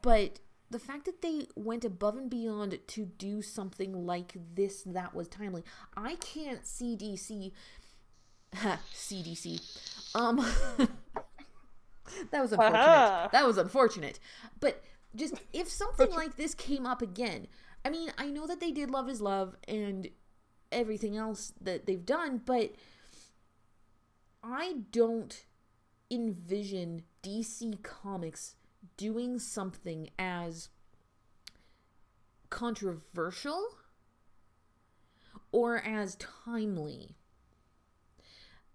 But the fact that they went above and beyond to do something like this that was timely. I can't see DC. CDC. That was unfortunate. That was unfortunate. But just, if something like this came up again, I mean, I know that they did Love is Love and everything else that they've done, but I don't envision DC Comics doing something as controversial or as timely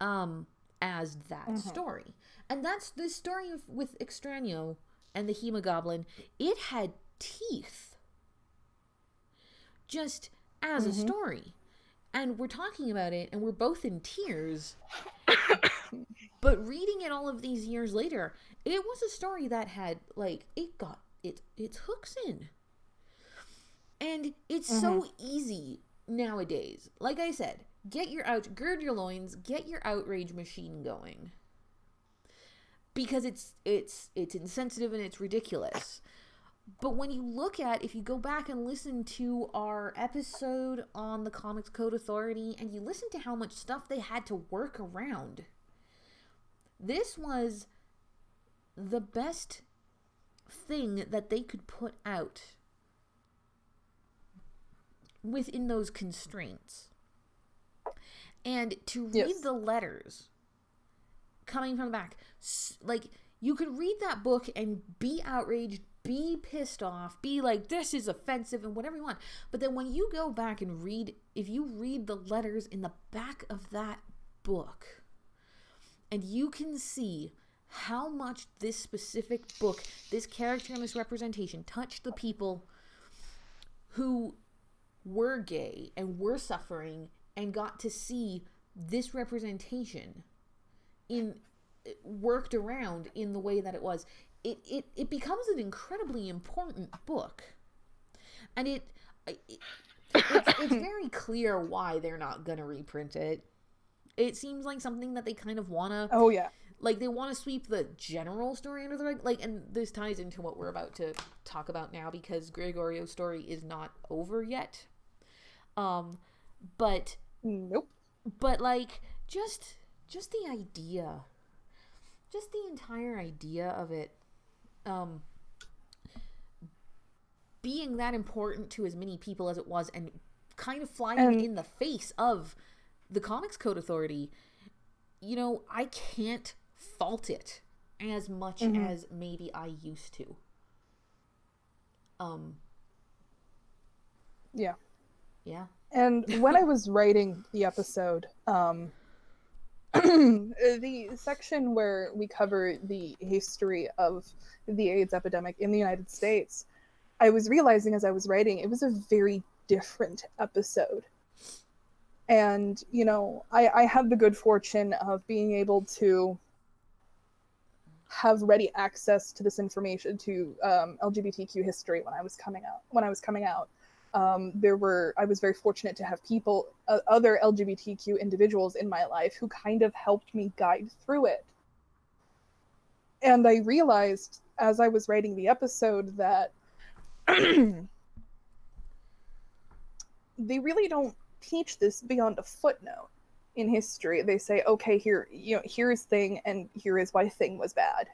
as that story. And that's the story with Extrano and the Hemogoblin. It had teeth just as a story. And we're talking about it and we're both in tears. But reading it all of these years later, it was a story that had, like, it got its hooks in. And it's so easy nowadays. Like I said, gird your loins, get your outrage machine going. Because it's insensitive and it's ridiculous. But when you look at, if you go back and listen to our episode on the Comics Code Authority, and you listen to how much stuff they had to work around, this was the best thing that they could put out within those constraints. And to read the letters coming from the back, like, you could read that book and be outraged, be pissed off, be like, this is offensive and whatever you want. But then when you go back and read, if you read the letters in the back of that book, and you can see how much this specific book, this character and this representation touched the people who were gay and were suffering and got to see this representation worked around in the way that it was, it becomes an incredibly important book. And it's very clear why they're not gonna reprint it. It seems like something that they kind of wanna, like, they want to sweep the general story under the rug, like, and this ties into what we're about to talk about now, because Gregorio's story is not over yet. But nope. But, like, just the idea, just the entire idea of it, being that important to as many people as it was, and kind of flying in the face of the Comics Code Authority, you know, I can't fault it as much as maybe I used to. Yeah. Yeah. And when I was writing the episode, the section where we cover the history of the AIDS epidemic in the United States, I was realizing as I was writing, it was a very different episode. And, you know, I had the good fortune of being able to have ready access to this information, to LGBTQ history when I was coming out. I was very fortunate to have people, other LGBTQ individuals in my life who kind of helped me guide through it. And I realized as I was writing the episode that they really don't teach this beyond a footnote in history. They say, okay, here's thing, and here is why thing was bad.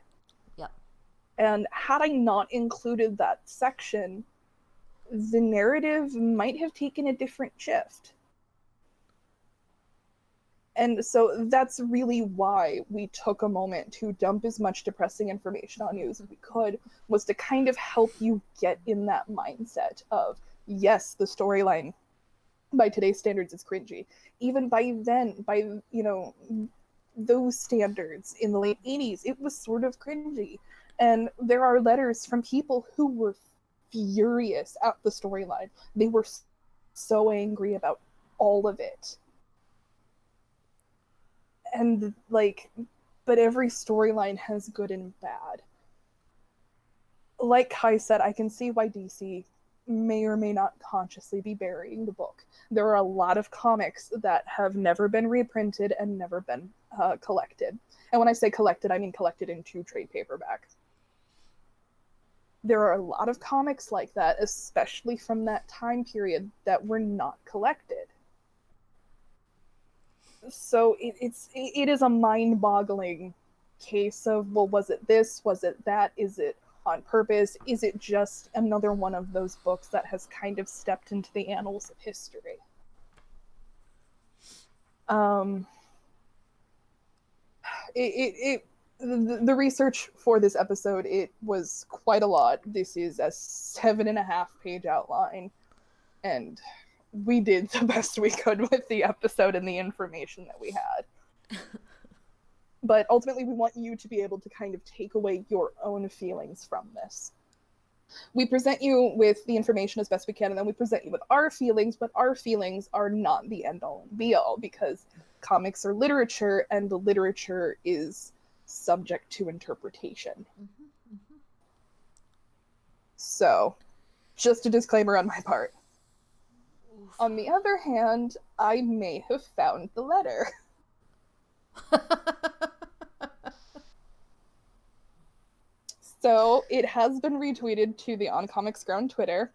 Yep. And had I not included that section, the narrative might have taken a different shift. And so that's really why we took a moment to dump as much depressing information on you as we could, was to kind of help you get in that mindset of, yes, the storyline by today's standards is cringy. Even by then, by, those standards in the late 80s, it was sort of cringy. And there are letters from people who were furious at the storyline. They were so angry about all of it. And, but every storyline has good and bad. Like Kai said, I can see why DC may or may not consciously be burying the book. There are a lot of comics that have never been reprinted and never been collected. And when I say collected, I mean collected into trade paperback. There are a lot of comics like that, especially from that time period, that were not collected. So it is a mind-boggling case of, well, was it this? Was it that? Is it on purpose? Is it just another one of those books that has kind of stepped into the annals of history? The research for this episode, it was quite a lot. This is a 7.5-page outline, and we did the best we could with the episode and the information that we had. But ultimately, we want you to be able to kind of take away your own feelings from this. We present you with the information as best we can, and then we present you with our feelings, but our feelings are not the end-all and be-all, because comics are literature, and the literature is subject to interpretation. Mm-hmm, mm-hmm. So, just a disclaimer on my part. Oof. On the other hand, I may have found the letter. So it has been retweeted to the On Comics Ground Twitter,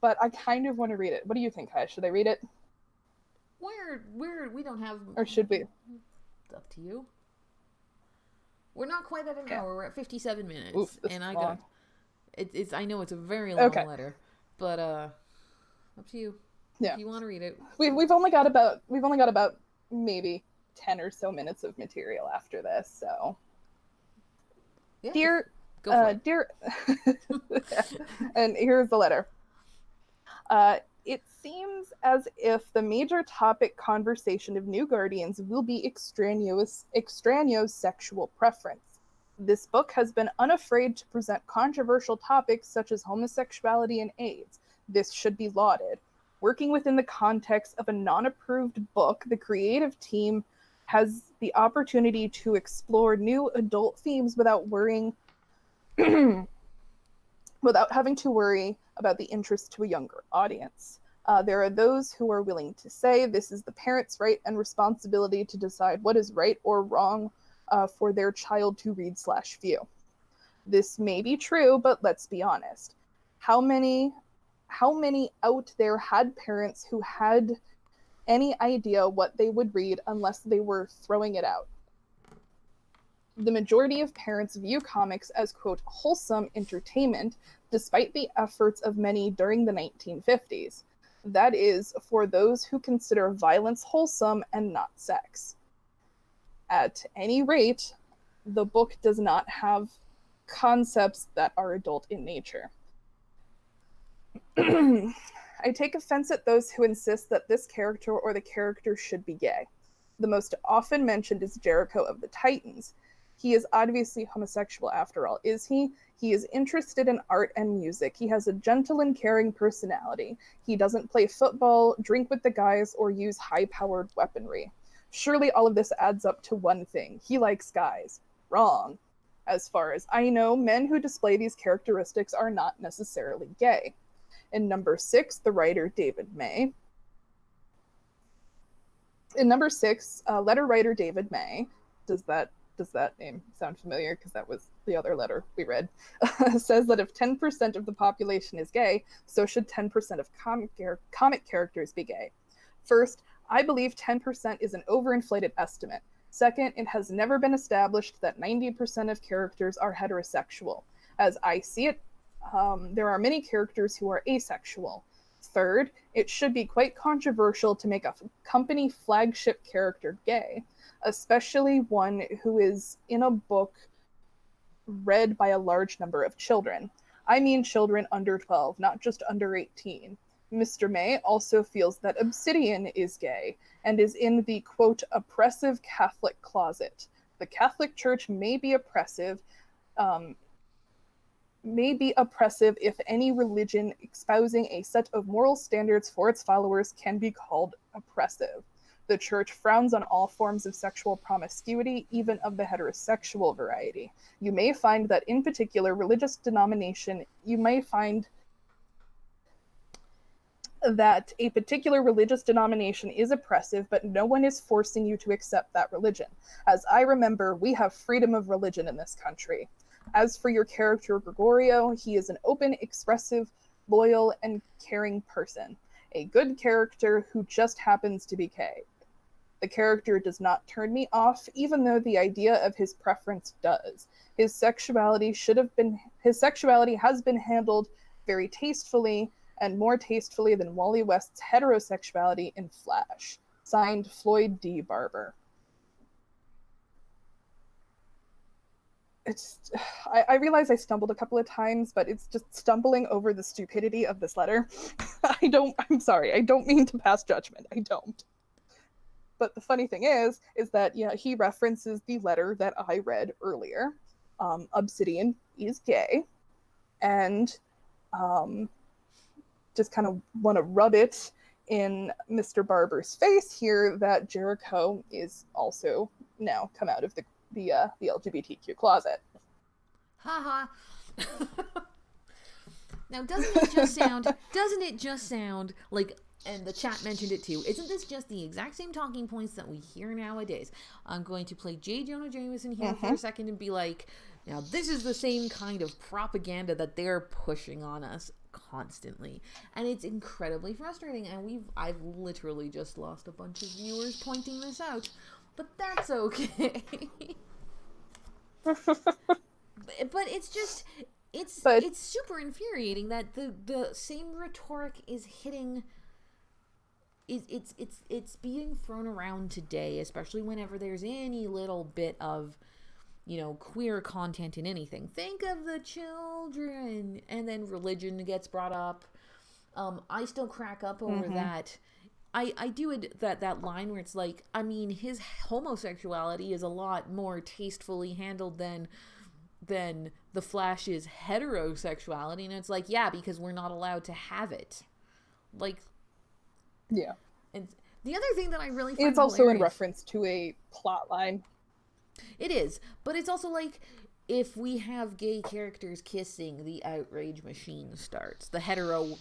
but I kind of want to read it. What do you think, Kai? Should I read it? We don't have... Or should we? It's up to you. We're not quite at an hour. We're at 57 minutes. Oof, and I got... I know it's a very long letter, but up to you. Yeah. If you want to read it. We've only got about maybe 10 or so minutes of material after this, so... Yeah, Dear, and here's the letter. It seems as if the major topic conversation of New Guardians will be extraneous sexual preference. This book has been unafraid to present controversial topics such as homosexuality and AIDS. This should be lauded. Working within the context of a non-approved book, the creative team has the opportunity to explore new adult themes without having to worry about the interest to a younger audience. There are those who are willing to say this is the parent's right and responsibility to decide what is right or wrong for their child to read/view. This may be true, but let's be honest. How many out there had parents who had any idea what they would read unless they were throwing it out? The majority of parents view comics as, quote, wholesome entertainment, despite the efforts of many during the 1950s. That is, for those who consider violence wholesome and not sex. At any rate, the book does not have concepts that are adult in nature. I take offense at those who insist that this character or the character should be gay. The most often mentioned is Jericho of the Titans. He is obviously homosexual after all, is he? He is interested in art and music. He has a gentle and caring personality. He doesn't play football, drink with the guys, or use high-powered weaponry. Surely all of this adds up to one thing. He likes guys. Wrong. As far as I know, men who display these characteristics are not necessarily gay. In number 6, the writer David May. In number 6, letter writer David May. Does that name sound familiar? Because that was the other letter we read. Says that if 10% of the population is gay, so should 10% of comic characters be gay. First, I believe 10% is an overinflated estimate. Second, it has never been established that 90% of characters are heterosexual. As I see it, there are many characters who are asexual. Third, it should be quite controversial to make a company flagship character gay, especially one who is in a book read by a large number of children. I mean children under 12, not just under 18. Mr. May also feels that Obsidian is gay and is in the, quote, oppressive Catholic closet. The Catholic Church may be oppressive if any religion espousing a set of moral standards for its followers can be called oppressive. The Church frowns on all forms of sexual promiscuity, even of the heterosexual variety. You may find that in particular religious denomination, that a particular religious denomination is oppressive, but no one is forcing you to accept that religion. As I remember, we have freedom of religion in this country. As for your character, Gregorio, he is an open, expressive, loyal, and caring person. A good character who just happens to be gay. The character does not turn me off, even though the idea of his preference does. His sexuality has been handled very tastefully, and more tastefully than Wally West's heterosexuality in Flash. Signed, Floyd D. Barber. I realize I stumbled a couple of times, but it's just stumbling over the stupidity of this letter. I'm sorry, I don't mean to pass judgment. I don't. But the funny thing is that, yeah, he references the letter that I read earlier. Obsidian is gay, and just kind of want to rub it in Mr. Barber's face here that Jericho is also now come out of the LGBTQ closet. Haha. Now, doesn't it just sound like, and the chat mentioned it too, isn't this just the exact same talking points that we hear nowadays? I'm going to play J. Jonah Jameson here for a second and be like, now this is the same kind of propaganda that they're pushing on us constantly, and it's incredibly frustrating, and I've literally just lost a bunch of viewers pointing this out, but that's okay. But it's super infuriating that the same rhetoric is hitting. It's being thrown around today, especially whenever there's any little bit of, queer content in anything. Think of the children, and then religion gets brought up. I still crack up over that. I do it, that line where it's like, I mean, his homosexuality is a lot more tastefully handled than the Flash's heterosexuality, and it's like, yeah, because we're not allowed to have it. Like, yeah. And the other thing that I really find it's also in reference to a plot line. It is, but it's also like, if we have gay characters kissing, the outrage machine starts. The hetero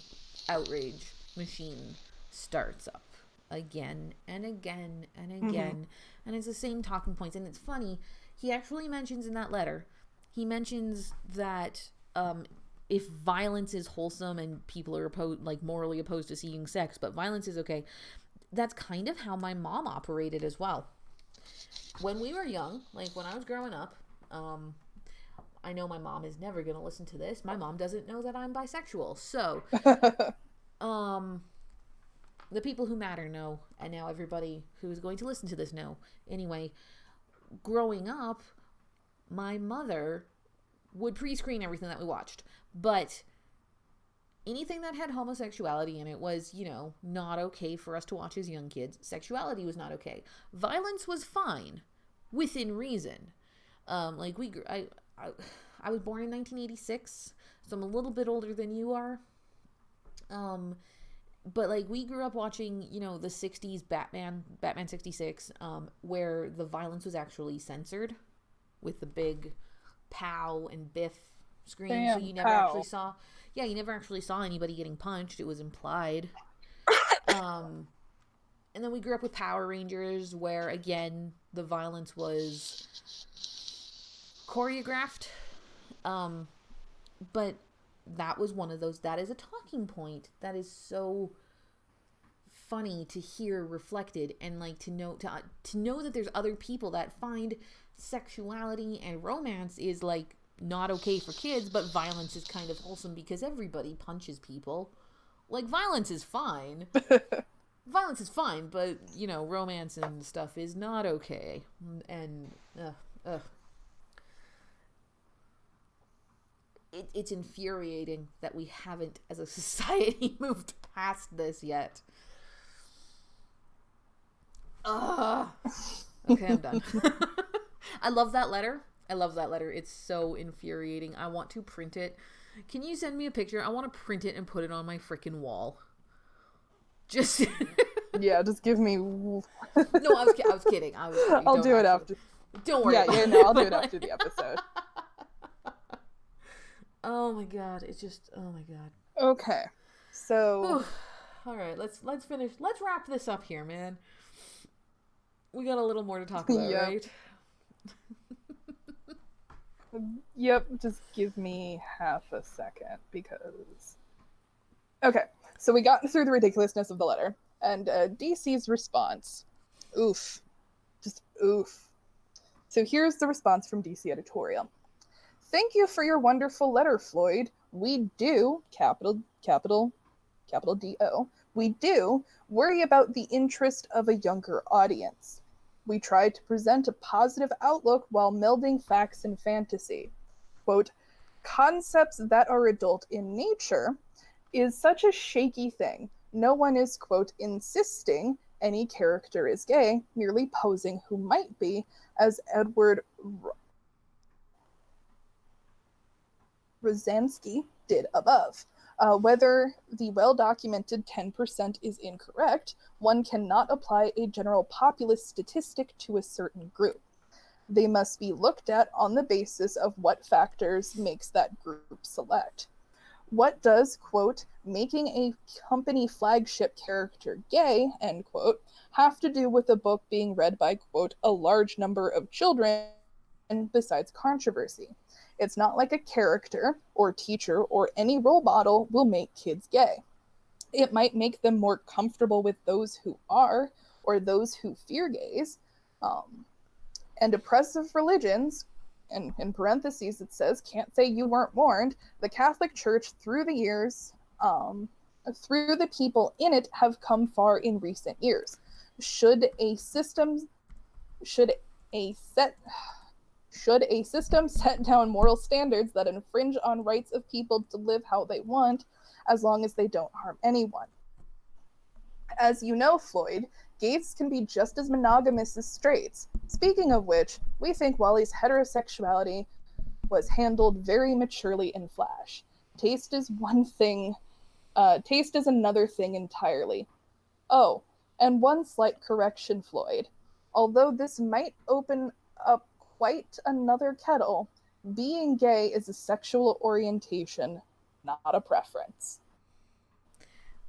outrage machine starts up again and again and again. And it's the same talking points. And it's funny, he actually mentions in that letter, he mentions that if violence is wholesome and people are morally opposed to seeing sex, but violence is okay, that's kind of how my mom operated as well. When we were young, like when I was growing up, I know my mom is never going to listen to this. My mom doesn't know that I'm bisexual. So, the people who matter know, and now everybody who is going to listen to this know. Anyway, growing up, my mother would pre-screen everything that we watched. But anything that had homosexuality in it was, not okay for us to watch as young kids. Sexuality was not okay. Violence was fine, within reason. I was born in 1986, so I'm a little bit older than you are. But we grew up watching, the 60s Batman 66, where the violence was actually censored with the big pow and biff screen. So you never actually saw, yeah, you never actually saw anybody getting punched. It was implied. And then we grew up with Power Rangers, where, again, the violence was choreographed. But that was one of those, that is a talking point. That is so funny to hear reflected, and, like, to know that there's other people that find sexuality and romance is, like, not okay for kids, but violence is kind of wholesome because everybody punches people. Like, violence is fine. Violence is fine, but, you know, romance and stuff is not okay. And, it's infuriating that we haven't, as a society, moved past this yet. Okay, I'm done. I love that letter. It's so infuriating. I want to print it. Can you send me a picture? I want to print it and put it on my freaking wall. Just yeah, just give me. No, I was kidding. I'll do it after. Don't worry. Yeah, no, I'll do it after the episode. Oh my god, it's just, oh my god. Okay, so. All right, let's finish. Let's wrap this up here, man. We got a little more to talk about, Yep. right? Yep, just give me half a second because. Okay, so we got through the ridiculousness of the letter, and DC's response. Oof. Just oof. So here's the response from DC editorial. Thank you for your wonderful letter, Floyd. We do, capital D-O, we do worry about the interest of a younger audience. We try to present a positive outlook while melding facts and fantasy. Quote, concepts that are adult in nature is such a shaky thing. No one is, quote, insisting any character is gay, merely posing who might be, as Edward Rosansky did above. Whether the well-documented 10% is incorrect, one cannot apply a general populist statistic to a certain group. They must be looked at on the basis of what factors makes that group select. What does, quote, making a company flagship character gay, end quote, have to do with a book being read by, quote, a large number of children besides controversy? It's not like a character or teacher or any role model will make kids gay. It might make them more comfortable with those who are, or those who fear gays. And oppressive religions, and in parentheses it says, can't say you weren't warned, the Catholic Church through the years, through the people in it, have come far in recent years. Should a system set down moral standards that infringe on rights of people to live how they want, as long as they don't harm anyone? As you know, Floyd, gays can be just as monogamous as straights. Speaking of which, we think Wally's heterosexuality was handled very maturely in Flash. Taste is one thing, taste is another thing entirely. Oh, and one slight correction, Floyd. Although this might open up quite another kettle, being gay is a sexual orientation, not a preference.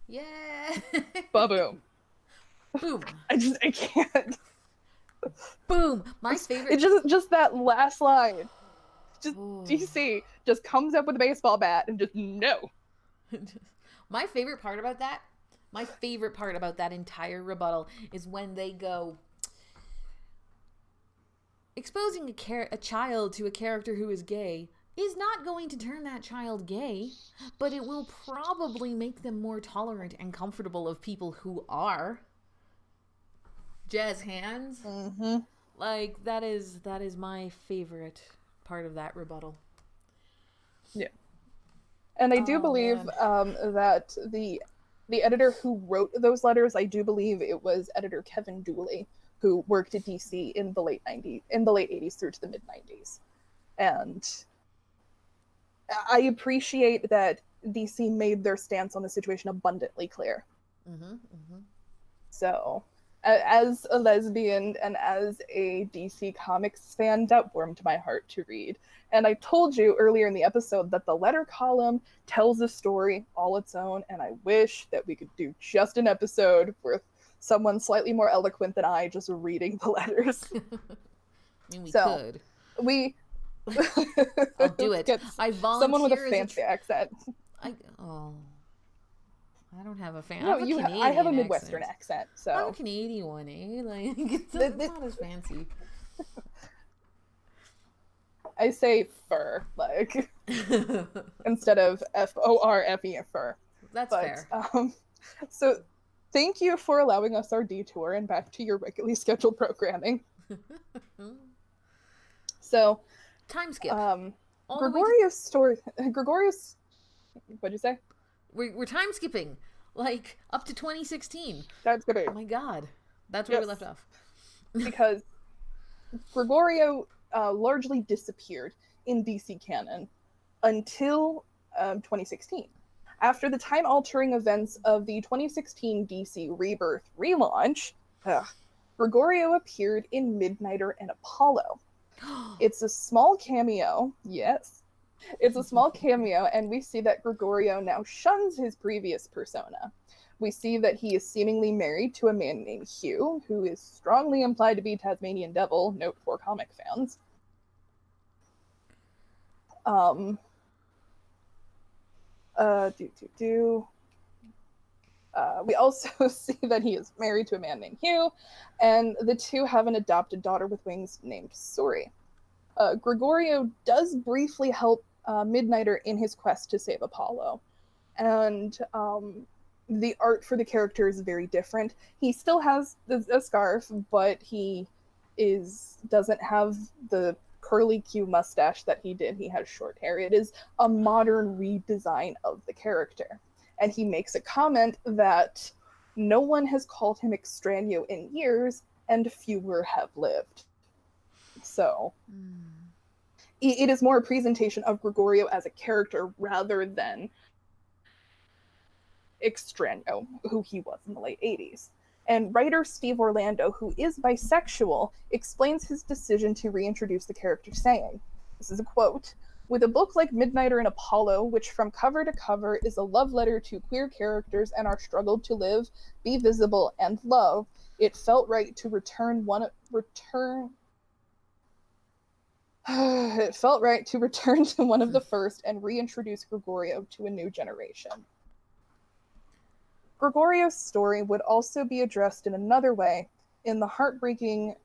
Yeah. Ba-boom. Boom. I can't. Boom. My favorite. It's just that last line. Just DC just comes up with a baseball bat and just no. My favorite part about that entire rebuttal is when they go, exposing a child to a character who is gay is not going to turn that child gay, but it will probably make them more tolerant and comfortable of people who are. Jazz hands. Mm-hmm. Like, that is my favorite part of that rebuttal. Yeah. And I do believe that the editor who wrote those letters, I do believe it was editor Kevin Dooley, who worked at DC in the late 80s through to the mid 90s. And I appreciate that DC made their stance on the situation abundantly clear. Mm-hmm, mm-hmm. So, as a lesbian and as a DC Comics fan, that warmed my heart to read. And I told you earlier in the episode that the letter column tells a story all its own, and I wish that we could do just an episode with someone slightly more eloquent than I just reading the letters. I mean, we could. I'll do it. I volunteer. Someone with a fancy accent. I don't have a fan. No, I have a Midwestern accent. So I'm a Canadian one, eh? Like it's not as fancy. I say fur, like instead of FORFE fur. That's fair. So thank you for allowing us our detour and back to your regularly scheduled programming. So time skip. Gregorio's story. Gregorio's. What'd you say? We're time skipping, like up to 2016. Time skipping. Oh my god, that's where we left off. Because Gregorio largely disappeared in DC canon until 2016. After the time-altering events of the 2016 DC Rebirth relaunch, Gregorio appeared in Midnighter and Apollo. It's a small cameo, yes. It's a small cameo, and we see that Gregorio now shuns his previous persona. We see that he is seemingly married to a man named Hugh, who is strongly implied to be Tasmanian Devil, note for comic fans. We also see that he is married to a man named Hugh, and the two have an adopted daughter with wings named Suri. Gregorio does briefly help Midnighter in his quest to save Apollo, and the art for the character is very different. He still has a scarf, but he doesn't have the curly Q mustache that he did. He has short hair. It is a modern redesign of the character. And he makes a comment that no one has called him Extrano in years, and fewer have lived. So it is more a presentation of Gregorio as a character rather than Extrano, who he was in the late 80s. And writer Steve Orlando, who is bisexual, explains his decision to reintroduce the character, saying, this is a quote, "With a book like Midnighter and Apollo, which from cover to cover is a love letter to queer characters and our struggle to live, be visible, and love, it felt right to return to one of the first and reintroduce Gregorio to a new generation." Gregorio's story would also be addressed in another way in the heartbreaking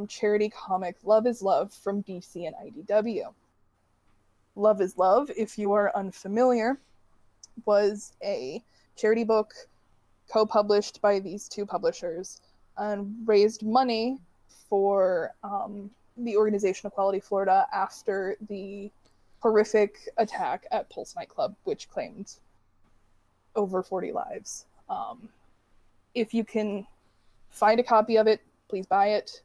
charity comic Love is Love from DC and IDW. Love is Love, if you are unfamiliar, was a charity book co-published by these two publishers and raised money for the organization Equality Florida after the horrific attack at Pulse nightclub, which claimed over 40 lives. If you can find a copy of it, please buy it.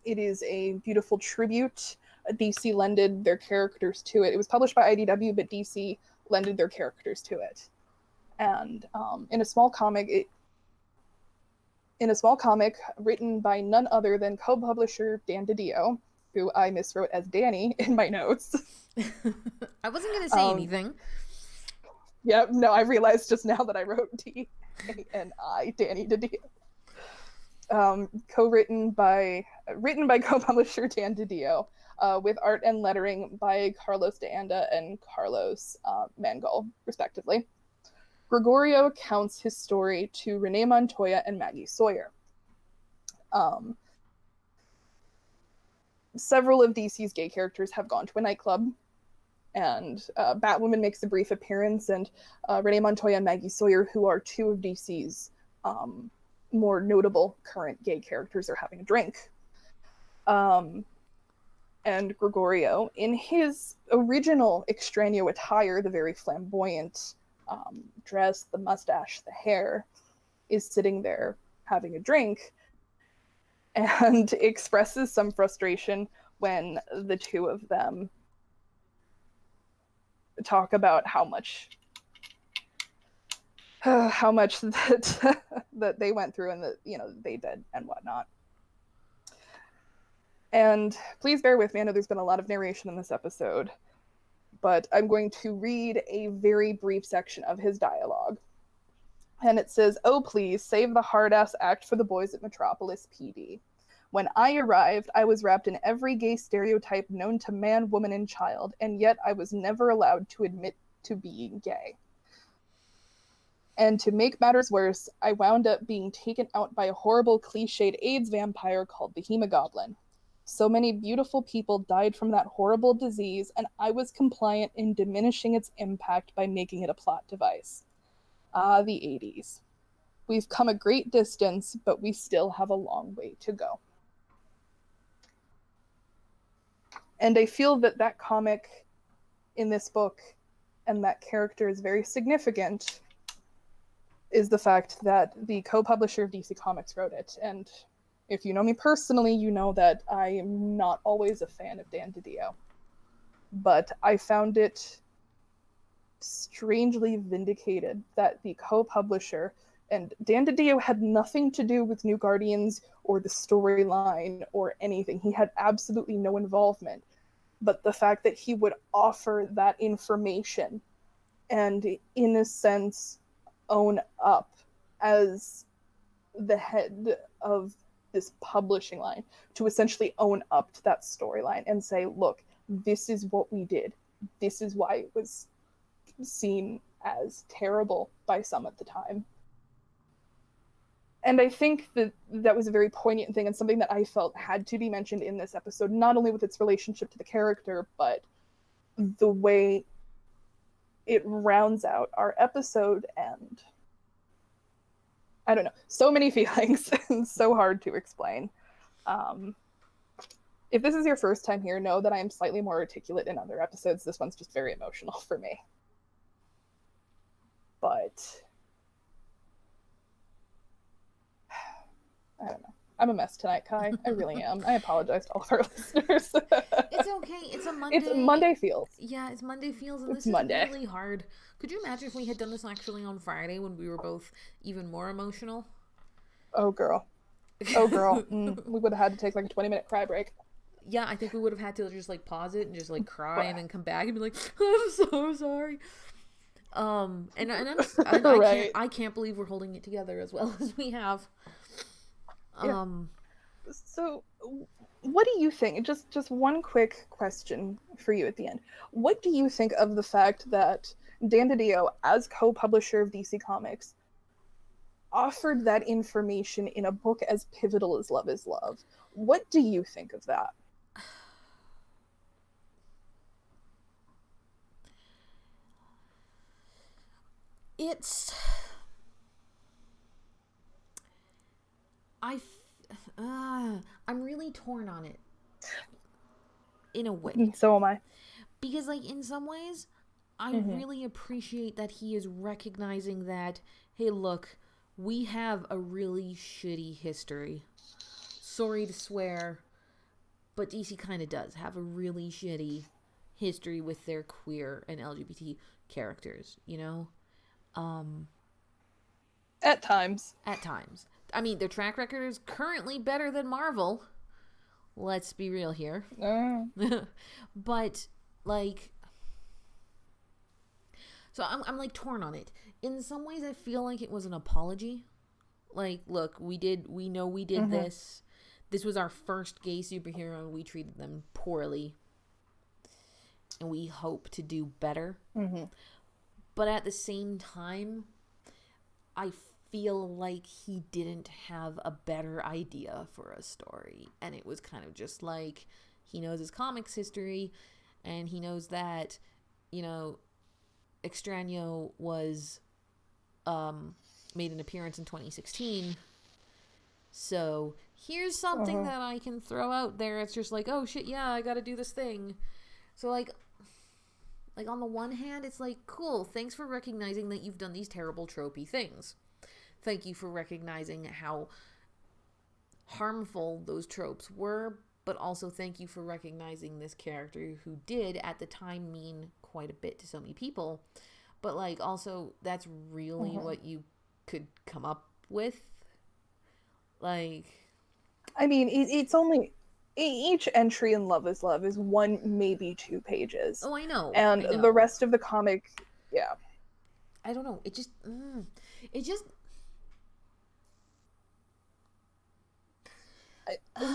It is a beautiful tribute. DC lended their characters to it. It was published by IDW, but DC lended their characters to it. And in a small comic written by none other than co-publisher Dan DiDio, who I miswrote as Danny in my notes. I wasn't going to say anything. Yep, no, I realized just now that I wrote D-A-N-I, Danny DiDio. Written by co-publisher Dan DiDio, with art and lettering by Carlos de Anda and Carlos Mangal, respectively. Gregorio recounts his story to Renee Montoya and Maggie Sawyer. Several of DC's gay characters have gone to a nightclub, and Batwoman makes a brief appearance, and Renee Montoya and Maggie Sawyer, who are two of DC's more notable current gay characters, are having a drink. And Gregorio, in his original Extrano attire, the very flamboyant dress, the mustache, the hair, is sitting there having a drink and expresses some frustration when the two of them talk about how much how much that that they went through and that, they did and whatnot. And please bear with me. I know there's been a lot of narration in this episode, but I'm going to read a very brief section of his dialogue. And it says, "Oh, please, save the hard-ass act for the boys at Metropolis PD. When I arrived, I was wrapped in every gay stereotype known to man, woman, and child, and yet I was never allowed to admit to being gay. And to make matters worse, I wound up being taken out by a horrible cliched AIDS vampire called the Hemogoblin. So many beautiful people died from that horrible disease, and I was compliant in diminishing its impact by making it a plot device. Ah, the 80s. We've come a great distance, but we still have a long way to go." And I feel that that comic in this book and that character is very significant, is the fact that the co-publisher of DC Comics wrote it. And if you know me personally, you know that I am not always a fan of Dan DiDio. But I found it strangely vindicated that the co-publisher, and Dan DiDio had nothing to do with New Guardians or the storyline or anything. He had absolutely no involvement. But the fact that he would offer that information and, in a sense, own up as the head of this publishing line, to essentially own up to that storyline and say, look, this is what we did. This is why it was seen as terrible by some at the time. And I think that that was a very poignant thing and something that I felt had to be mentioned in this episode, not only with its relationship to the character, but the way it rounds out our episode. And I don't know, so many feelings and so hard to explain. If this is your first time here, know that I am slightly more articulate in other episodes. This one's just very emotional for me. But I don't know. I'm a mess tonight, Kai. I really am. I apologize to all of our listeners. It's okay. It's a Monday. It's Monday feels. Yeah, it's Monday feels, and It's this Monday. is really hard. Could you imagine if we had done this actually on Friday when we were both even more emotional? Oh, girl. Oh, girl. We would have had to take like a 20-minute cry break. Yeah, I think we would have had to just like pause it and just like cry and then come back and be like, "I'm so sorry." Right. I can't believe we're holding it together as well as we have. Yeah. So, what do you think? Just one quick question for you at the end. What do you think of the fact that Dan DiDio, as co-publisher of DC Comics, offered that information in a book as pivotal as Love is Love? What do you think of that? I'm really torn on it. In a way. So am I. Because, like, in some ways, I really appreciate that he is recognizing that, hey, look, we have a really shitty history. Sorry to swear, but DC kind of does have a really shitty history with their queer and LGBT characters, you know? At times. I mean, their track record is currently better than Marvel. Let's be real here. But, like... So I'm like torn on it. In some ways, I feel like it was an apology. Like, look, we know we did this. This was our first gay superhero and we treated them poorly. And we hope to do better. But at the same time, I feel like he didn't have a better idea for a story. And it was kind of just like, he knows his comics history, and he knows that, you know, Extrano was made an appearance in 2016. So here's something that I can throw out there. It's just like, oh shit, yeah, I gotta do this thing. So like on the one hand, it's like, cool, thanks for recognizing that you've done these terrible tropey things. Thank you for recognizing how harmful those tropes were, but also thank you for recognizing this character who did at the time mean quite a bit to so many people. but like also that's really what you could come up with. Like, I mean, it's only each entry in Love is Love is 1, maybe 2 pages. oh, I know, And I know. the rest of the comic, yeah. I don't know. It just.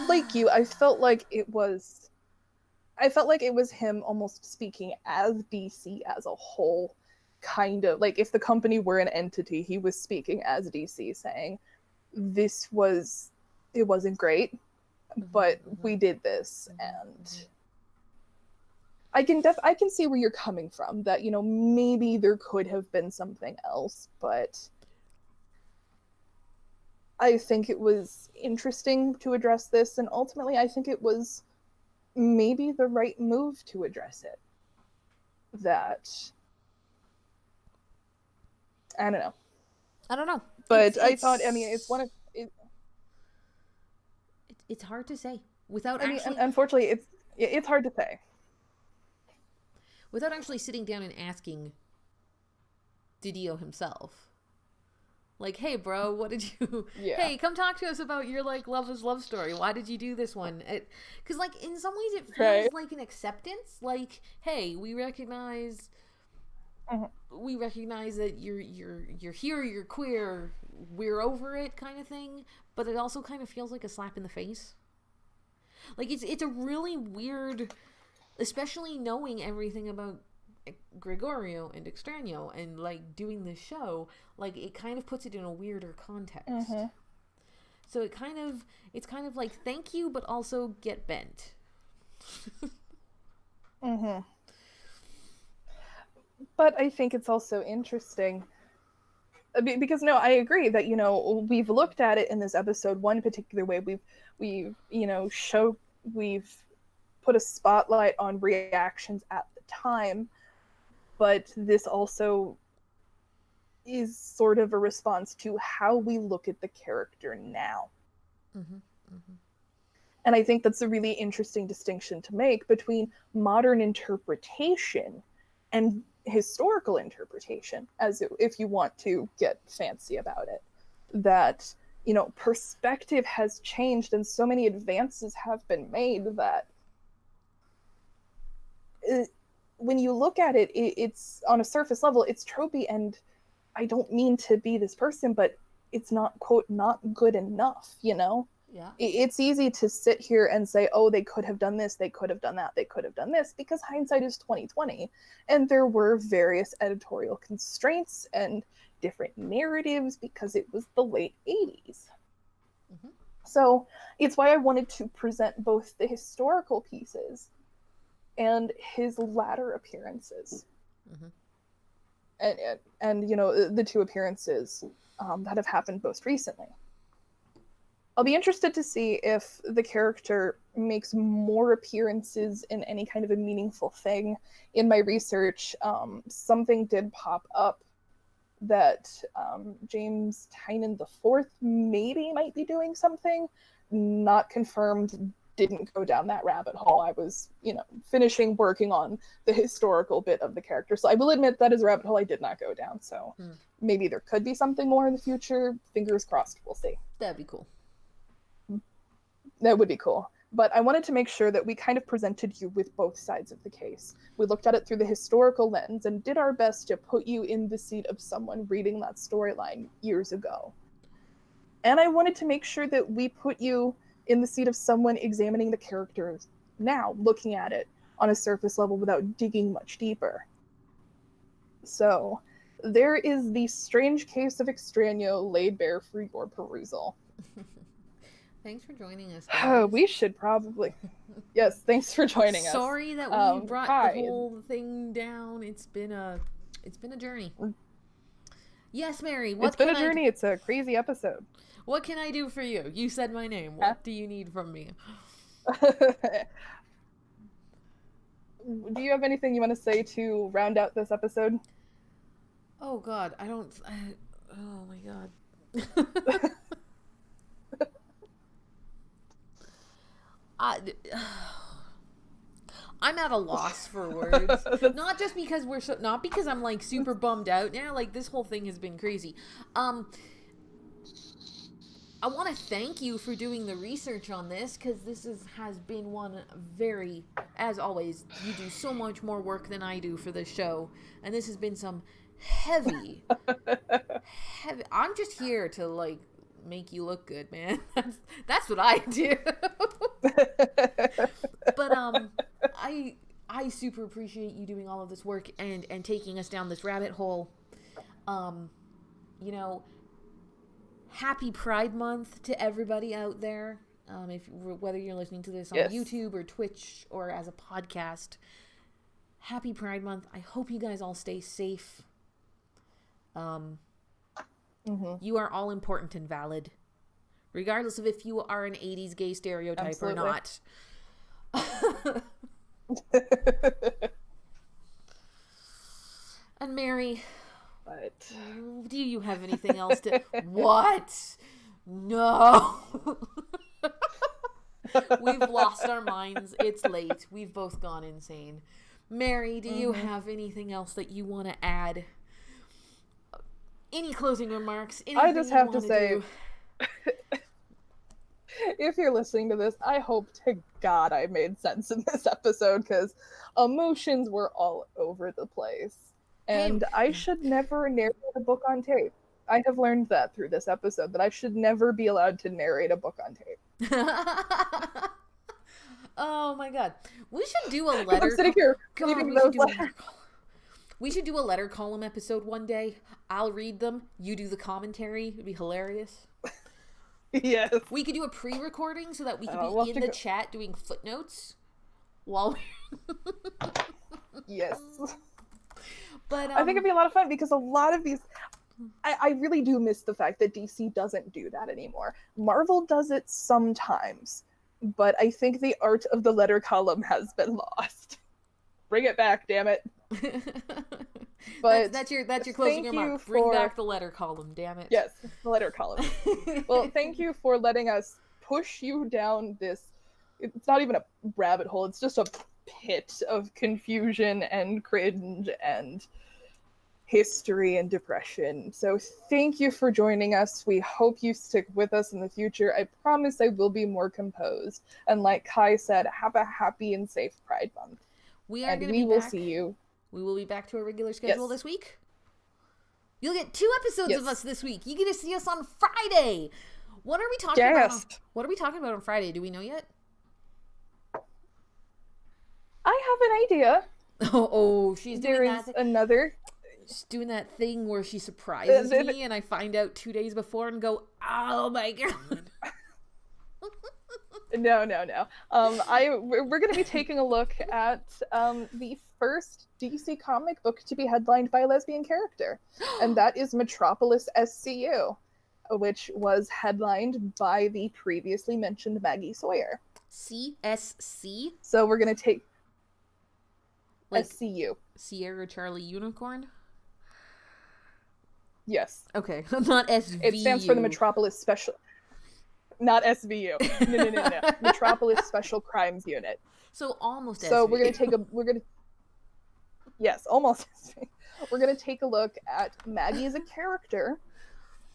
Like you, I felt like it was him almost speaking as DC as a whole, kind of. Like, if the company were an entity, he was speaking as DC, saying, it wasn't great, but we did this, and I can see where you're coming from, that, maybe there could have been something else, but I think it was interesting to address this, and ultimately I think it was maybe the right move to address it. That, I don't know. But I thought, I mean, it's one of it, it's hard to say without I mean, actually. Unfortunately, it's hard to say Without actually sitting down and asking Didio himself. Like, hey, bro, what did you... Yeah. Hey, come talk to us about your, like, Love is Love story. Why did you do this one? Because, like, in some ways it feels like an acceptance. Like, hey, we recognize... We recognize that you're here, you're queer, we're over it kind of thing. But it also kind of feels like a slap in the face. Like, it's a really weird... Especially knowing everything about Gregorio and Extrano and like doing this show, like it kind of puts it in a weirder context. So it's kind of like thank you, but also get bent. But I think it's also interesting because no, I agree that we've looked at it in this episode one particular way. We've we've put a spotlight on reactions at the time, but this also is sort of a response to how we look at the character now. And I think that's a really interesting distinction to make between modern interpretation and historical interpretation, if you want to get fancy about it. That, perspective has changed and so many advances have been made that when you look at it, it's on a surface level, it's tropey, and I don't mean to be this person, but it's not, quote, not good enough, Yeah. It's easy to sit here and say, oh, they could have done this, they could have done that, they could have done this, because hindsight is 2020, and there were various editorial constraints and different narratives because it was the late 80s. So it's why I wanted to present both the historical pieces and his latter appearances. And the 2 appearances that have happened most recently. I'll be interested to see if the character makes more appearances in any kind of a meaningful thing. In my research, something did pop up that James Tynan IV maybe might be doing something. Not confirmed, didn't go down that rabbit hole. I was, finishing working on the historical bit of the character. So I will admit that is a rabbit hole I did not go down. So maybe there could be something more in the future. Fingers crossed, we'll see. That'd be cool. That would be cool. But I wanted to make sure that we kind of presented you with both sides of the case. We looked at it through the historical lens and did our best to put you in the seat of someone reading that storyline years ago. And I wanted to make sure that we put you in the seat of someone examining the characters now, looking at it on a surface level without digging much deeper. So, there is the strange case of Extrano laid bare for your perusal. Thanks for joining us, guys. We should probably... Yes, thanks for joining us. Sorry that we brought the whole thing down. It's been a journey. Yes, Mary, It's been a journey. It's a crazy episode. What can I do for you? You said my name. What do you need from me? Do you have anything you want to say to round out this episode? Oh, God. Oh, my God. I'm at a loss for words. Not just because not because I'm like super bummed out now. Like this whole thing has been crazy. I want to thank you for doing the research on this, because this has been one very, as always, you do so much more work than I do for this show, and this has been some heavy. I'm just here to like make you look good, man. That's what I do. But I super appreciate you doing all of this work and taking us down this rabbit hole. You know, happy Pride Month to everybody out there. Whether you're listening to this on YouTube or Twitch or as a podcast, happy Pride Month. I hope you guys all stay safe. You are all important and valid, regardless of if you are an 80s gay stereotype or not. And Mary, but do you have anything else to... What? No. We've lost our minds. It's late. We've both gone insane. Mary, do you have anything else that you want to add? Any closing remarks? I just have to say, if you're listening to this, I hope to God I made sense in this episode, because emotions were all over the place. And I should never narrate a book on tape. I have learned that through this episode, that I should never be allowed to narrate a book on tape. Oh my God. We should do a letter. I'm sitting here reading those letters. We should do a letter column episode one day. I'll read them. You do the commentary. It'd be hilarious. Yes. We could do a pre-recording so that we could be in the chat doing footnotes while we... Yes. But I think it'd be a lot of fun, because a lot of these... I really do miss the fact that DC doesn't do that anymore. Marvel does it sometimes, but I think the art of the letter column has been lost. Bring it back, damn it. But that's your closing remark. Bring back the letter column, damn it. Yes, the letter column. Well, thank you for letting us push you down this... It's not even a rabbit hole, it's just a pit of confusion and cringe and history and depression. So thank you for joining us. We hope you stick with us in the future. I promise I will be more composed. And like Kai said, have a happy and safe Pride Month. We will see you. We will be back to our regular schedule this week. You'll get 2 episodes of us this week. You get to see us on Friday. What are we talking about? What are we talking about on Friday? Do we know yet? I have an idea. Oh, she's doing that. There is another. She's doing that thing where she surprises me, and I find out 2 days before and go, "Oh my God." No. We're going to be taking a look at the first DC comic book to be headlined by a lesbian character, and that is Metropolis SCU, which was headlined by the previously mentioned Maggie Sawyer. CSC? So we're going to take like SCU. Sierra Charlie Unicorn? Yes. Okay, not SVU. It stands for the Metropolis Special... Not SVU. No. Metropolis Special Crimes Unit. So almost SVU. So we're going to take Yes, almost SVU. We're going to take a look at Maggie as a character.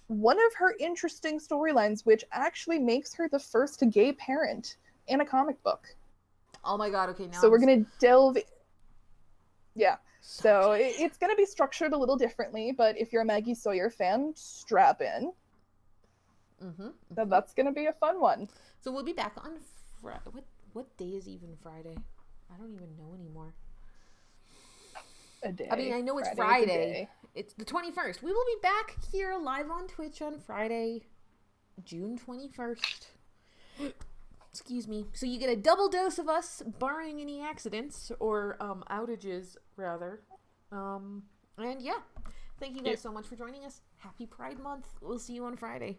One of her interesting storylines, which actually makes her the first gay parent in a comic book. Oh my God, okay, now So we're going to delve... Yeah. So it's going to be structured a little differently, but if you're a Maggie Sawyer fan, strap in. That's going to be a fun one. So we'll be back on Friday. What day is even Friday? I don't even know anymore. A day. I mean, I know it's Friday. It's the 21st. We will be back here live on Twitch on Friday, June 21st. Excuse me. So you get a double dose of us, barring any accidents or outages, rather. And yeah, thank you guys so much for joining us. Happy Pride Month. We'll see you on Friday.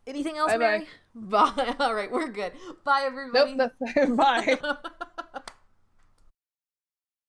Anything else, Mary? Bye. All right, we're good. Bye, everybody. Nope, bye.